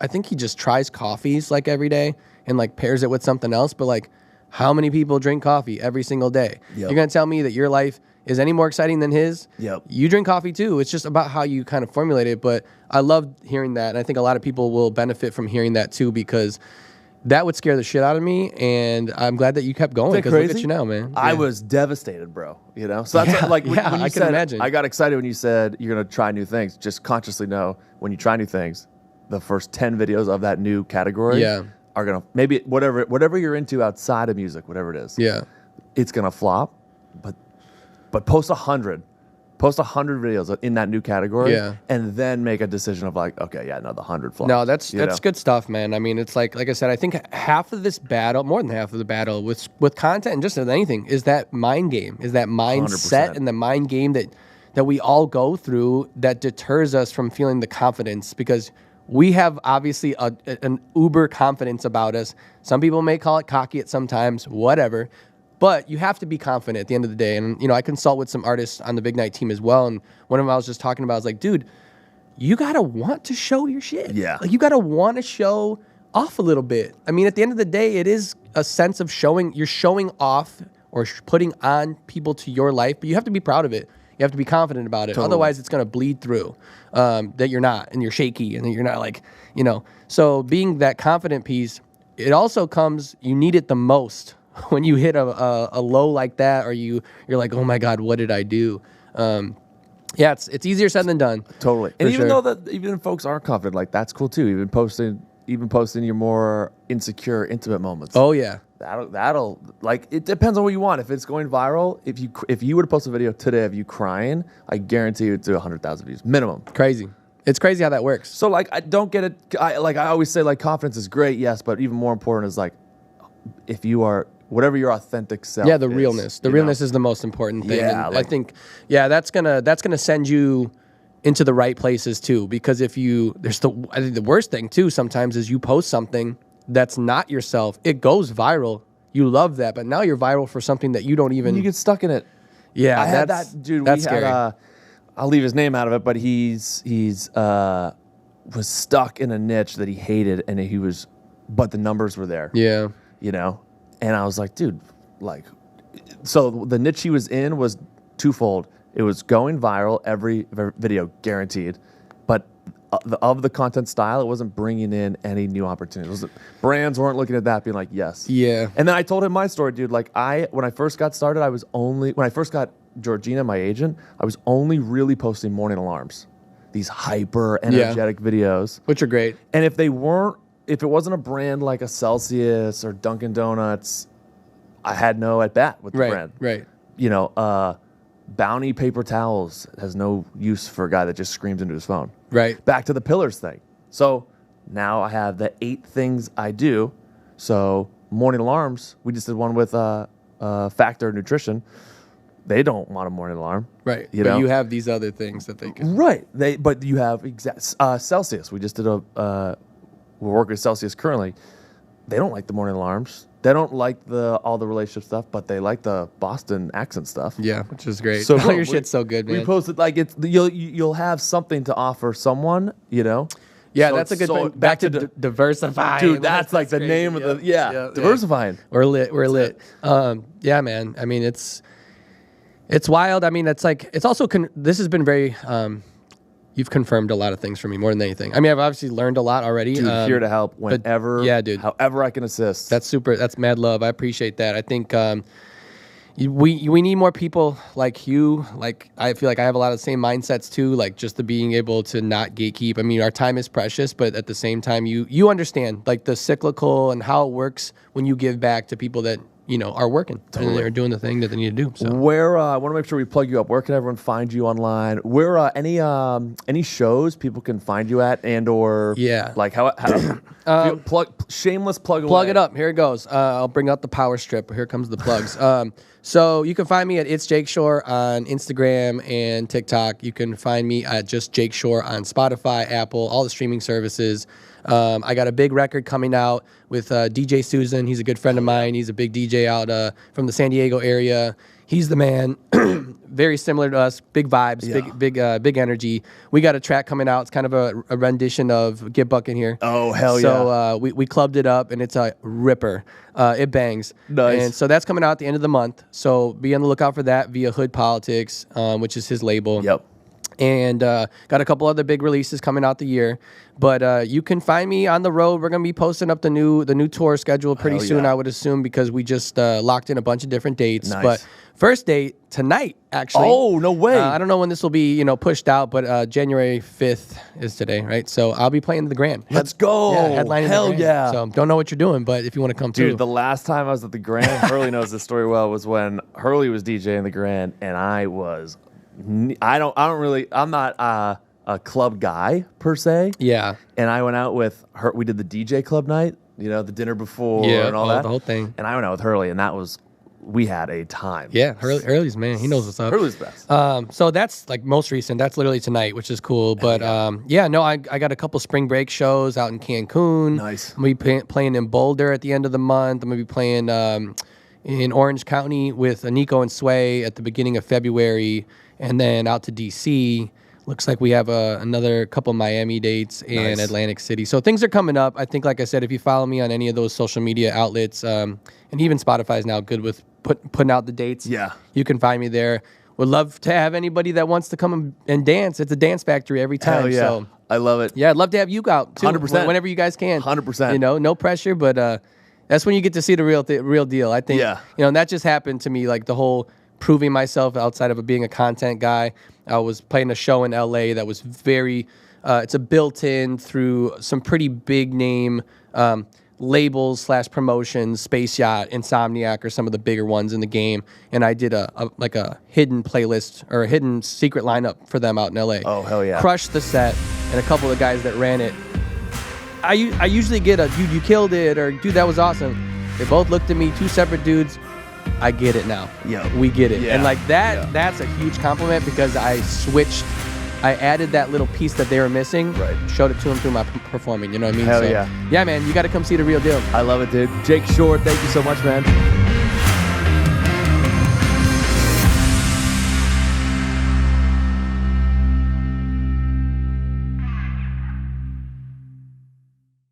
I think he just tries coffees like every day and like pairs it with something else. But like, how many people drink coffee every single day? Yep. You're going to tell me that your life is any more exciting than his? Yep. You drink coffee too. It's just about how you kind of formulate it. But I love hearing that. And I think a lot of people will benefit from hearing that too, because that would scare the shit out of me, and I'm glad that you kept going, because look at you now, man. I Yeah. was devastated, bro. So that's Yeah, like when yeah, you I said, can imagine. I got excited when you said you're gonna try new things. Just consciously know when you try new things, the first 10 videos of that new category are gonna maybe whatever you're into outside of music, whatever it is. Yeah. It's gonna flop, but but post 100. Post 100 videos in that new category, Yeah. and then make a decision of like, okay, yeah, no, the 100 flops. No, that's you know? good stuff, man. I mean, it's like I said, I think half of this battle, more than half of the battle with content and just with anything, is that mind game, is that mindset 100%. and the mind game that we all go through that deters us from feeling the confidence, because we have obviously an uber confidence about us. Some people may call it cocky at sometimes, whatever. But you have to be confident at the end of the day. And, you know, I consult with some artists on the Big Night team as well. And one of them I was just talking about, I was like, dude, you got to want to show your shit. Yeah. Like, you got to want to show off a little bit. I mean, at the end of the day, it is a sense of you're showing off or putting on people to your life, but you have to be proud of it. You have to be confident about it. Totally. Otherwise, it's going to bleed through that you're not, and you're shaky, and you're not like, you know. So being that confident piece, it also comes, you need it the most when you hit a low like that, or you're like, oh my God, what did I do? Yeah, it's easier said than done. Totally. And even sure. though that even if folks aren't confident, like that's cool too. Even posting your more insecure, intimate moments. Oh yeah. That'll like, it depends on what you want. If it's going viral, if you were to post a video today of you crying, I guarantee you it's 100,000 views minimum. Crazy. It's crazy how that works. So like, I don't get it. I always say, like, confidence is great, yes, but even more important is like, if you are whatever your authentic self. Yeah, the is, realness. The realness is the most important thing. Yeah, and like, I think, yeah, that's gonna send you into the right places too. Because I think the worst thing too sometimes is you post something that's not yourself. It goes viral. You love that, but now you're viral for something that you don't even. you get stuck in it. Yeah, I had that dude. That's we had, scary. I'll leave his name out of it, but he's was stuck in a niche that he hated, and but the numbers were there. Yeah. You know, and I was like, dude, like, so the niche he was in was twofold. It was going viral, every video guaranteed, but of the content style, it wasn't bringing in any new opportunities. Brands weren't looking at that being like, yes. Yeah. And then I told him my story, dude. Like, when I first got started, when I first got Georgina, my agent, I was only really posting morning alarms, these hyper energetic videos, Which are great. and if it wasn't a brand like a Celsius or Dunkin' Donuts, I had no at bat with the brand. Right. You know, Bounty paper towels has no use for a guy that just screams into his phone. Right. Back to the pillars thing. So now I have the 8 things I do. So morning alarms, we just did one with Factor Nutrition. They don't want a morning alarm. Right. You but know? you have these other things that they can. Right. But you have Celsius. We just did we're working with Celsius currently. They don't like the morning alarms. They don't like all the relationship stuff, but they like the Boston accent stuff. Yeah, which is great. So Your shit's so good, man. We posted like you'll have something to offer someone, you know. Yeah, So that's a good so point. Back to diversify. dude. That's like the crazy. name of the diversifying. We're lit. Yeah, man. I mean, it's wild. I mean, it's also this has been very. You've confirmed a lot of things for me more than anything. I mean, I've obviously learned a lot already. Dude, here to help whenever. yeah, dude. However I can assist. That's super. That's mad love. I appreciate that. I think we need more people like you. Like, I feel like I have a lot of the same mindsets too. Like, just the being able to not gatekeep. I mean, our time is precious, but at the same time, you understand like the cyclical and how it works when you give back to people that are working and they're doing the thing that they need to do. So where I want to make sure we plug you up. Where can everyone find you online? Where any shows people can find you at, and or like how shameless plug away. Plug it up. Here it goes. I'll bring out the power strip. Here comes the plugs. So you can find me at It's Jake Shore on Instagram and TikTok. You can find me at just Jake Shore on Spotify, Apple, all the streaming services. I got a big record coming out with DJ Susan. He's a good friend of mine. He's a big DJ out from the San Diego area. He's the man. Very similar to us. Big vibes, big energy. We got a track coming out. It's kind of a rendition of Get Buck in Here. Oh, hell yeah. So we clubbed it up, and it's a ripper. It bangs. Nice. And so that's coming out at the end of the month. So be on the lookout for that via Hood Politics, which is his label. Yep. And got a couple other big releases coming out the year, but you can find me on the road. We're gonna be posting up the new tour schedule pretty soon, I would assume, because we just locked in a bunch of different dates. Nice. But first date tonight, actually. Oh, no way! I don't know when this will be, pushed out, but January 5th is today, right? So I'll be playing the Grand. Let's go! Yeah, headlining Hell the Grand. yeah! So don't know what you're doing, but if you want to come Dude, too. the last time I was at the Grand, Hurley knows this story well, was when Hurley was DJing the Grand, and I'm not a club guy per se. Yeah. And I went out with her. We did the DJ club night, the dinner before and all that. The whole thing. And I went out with Hurley, and we had a time. Yeah, Hurley's man. He knows what's up. Hurley's best. So that's like most recent. That's literally tonight, which is cool. But I got a couple spring break shows out in Cancun. Nice. I'm going to be playing in Boulder at the end of the month. I'm going to be playing in Orange County with Nico and Sway at the beginning of February. And then out to D.C. Looks like we have another couple Miami dates and Atlantic City. So things are coming up. I think, like I said, if you follow me on any of those social media outlets, and even Spotify is now good with putting out the dates. Yeah. You can find me there. Would love to have anybody that wants to come and dance. It's a dance factory every time. Hell yeah. So I love it. yeah, I'd love to have you out too. 100%. Whenever you guys can. 100%. No pressure, but that's when you get to see the real deal. I think, and that just happened to me, like the whole proving myself outside of being a content guy. I was playing a show in LA that was very, it's a built-in through some pretty big name labels / promotions, Space Yacht, Insomniac are some of the bigger ones in the game. And I did a hidden playlist or a hidden secret lineup for them out in LA. Oh, hell yeah. Crushed the set, and a couple of guys that ran it. I usually get a, dude, you killed it, or dude, that was awesome. They both looked at me, two separate dudes. I get it now. Yeah. We get it. Yeah. And like that's a huge compliment, because I added that little piece that they were missing, showed it to them through my performing, you know what I mean? Hell yeah. Yeah, man, you got to come see the real deal. I love it, dude. Jake Shore, thank you so much, man.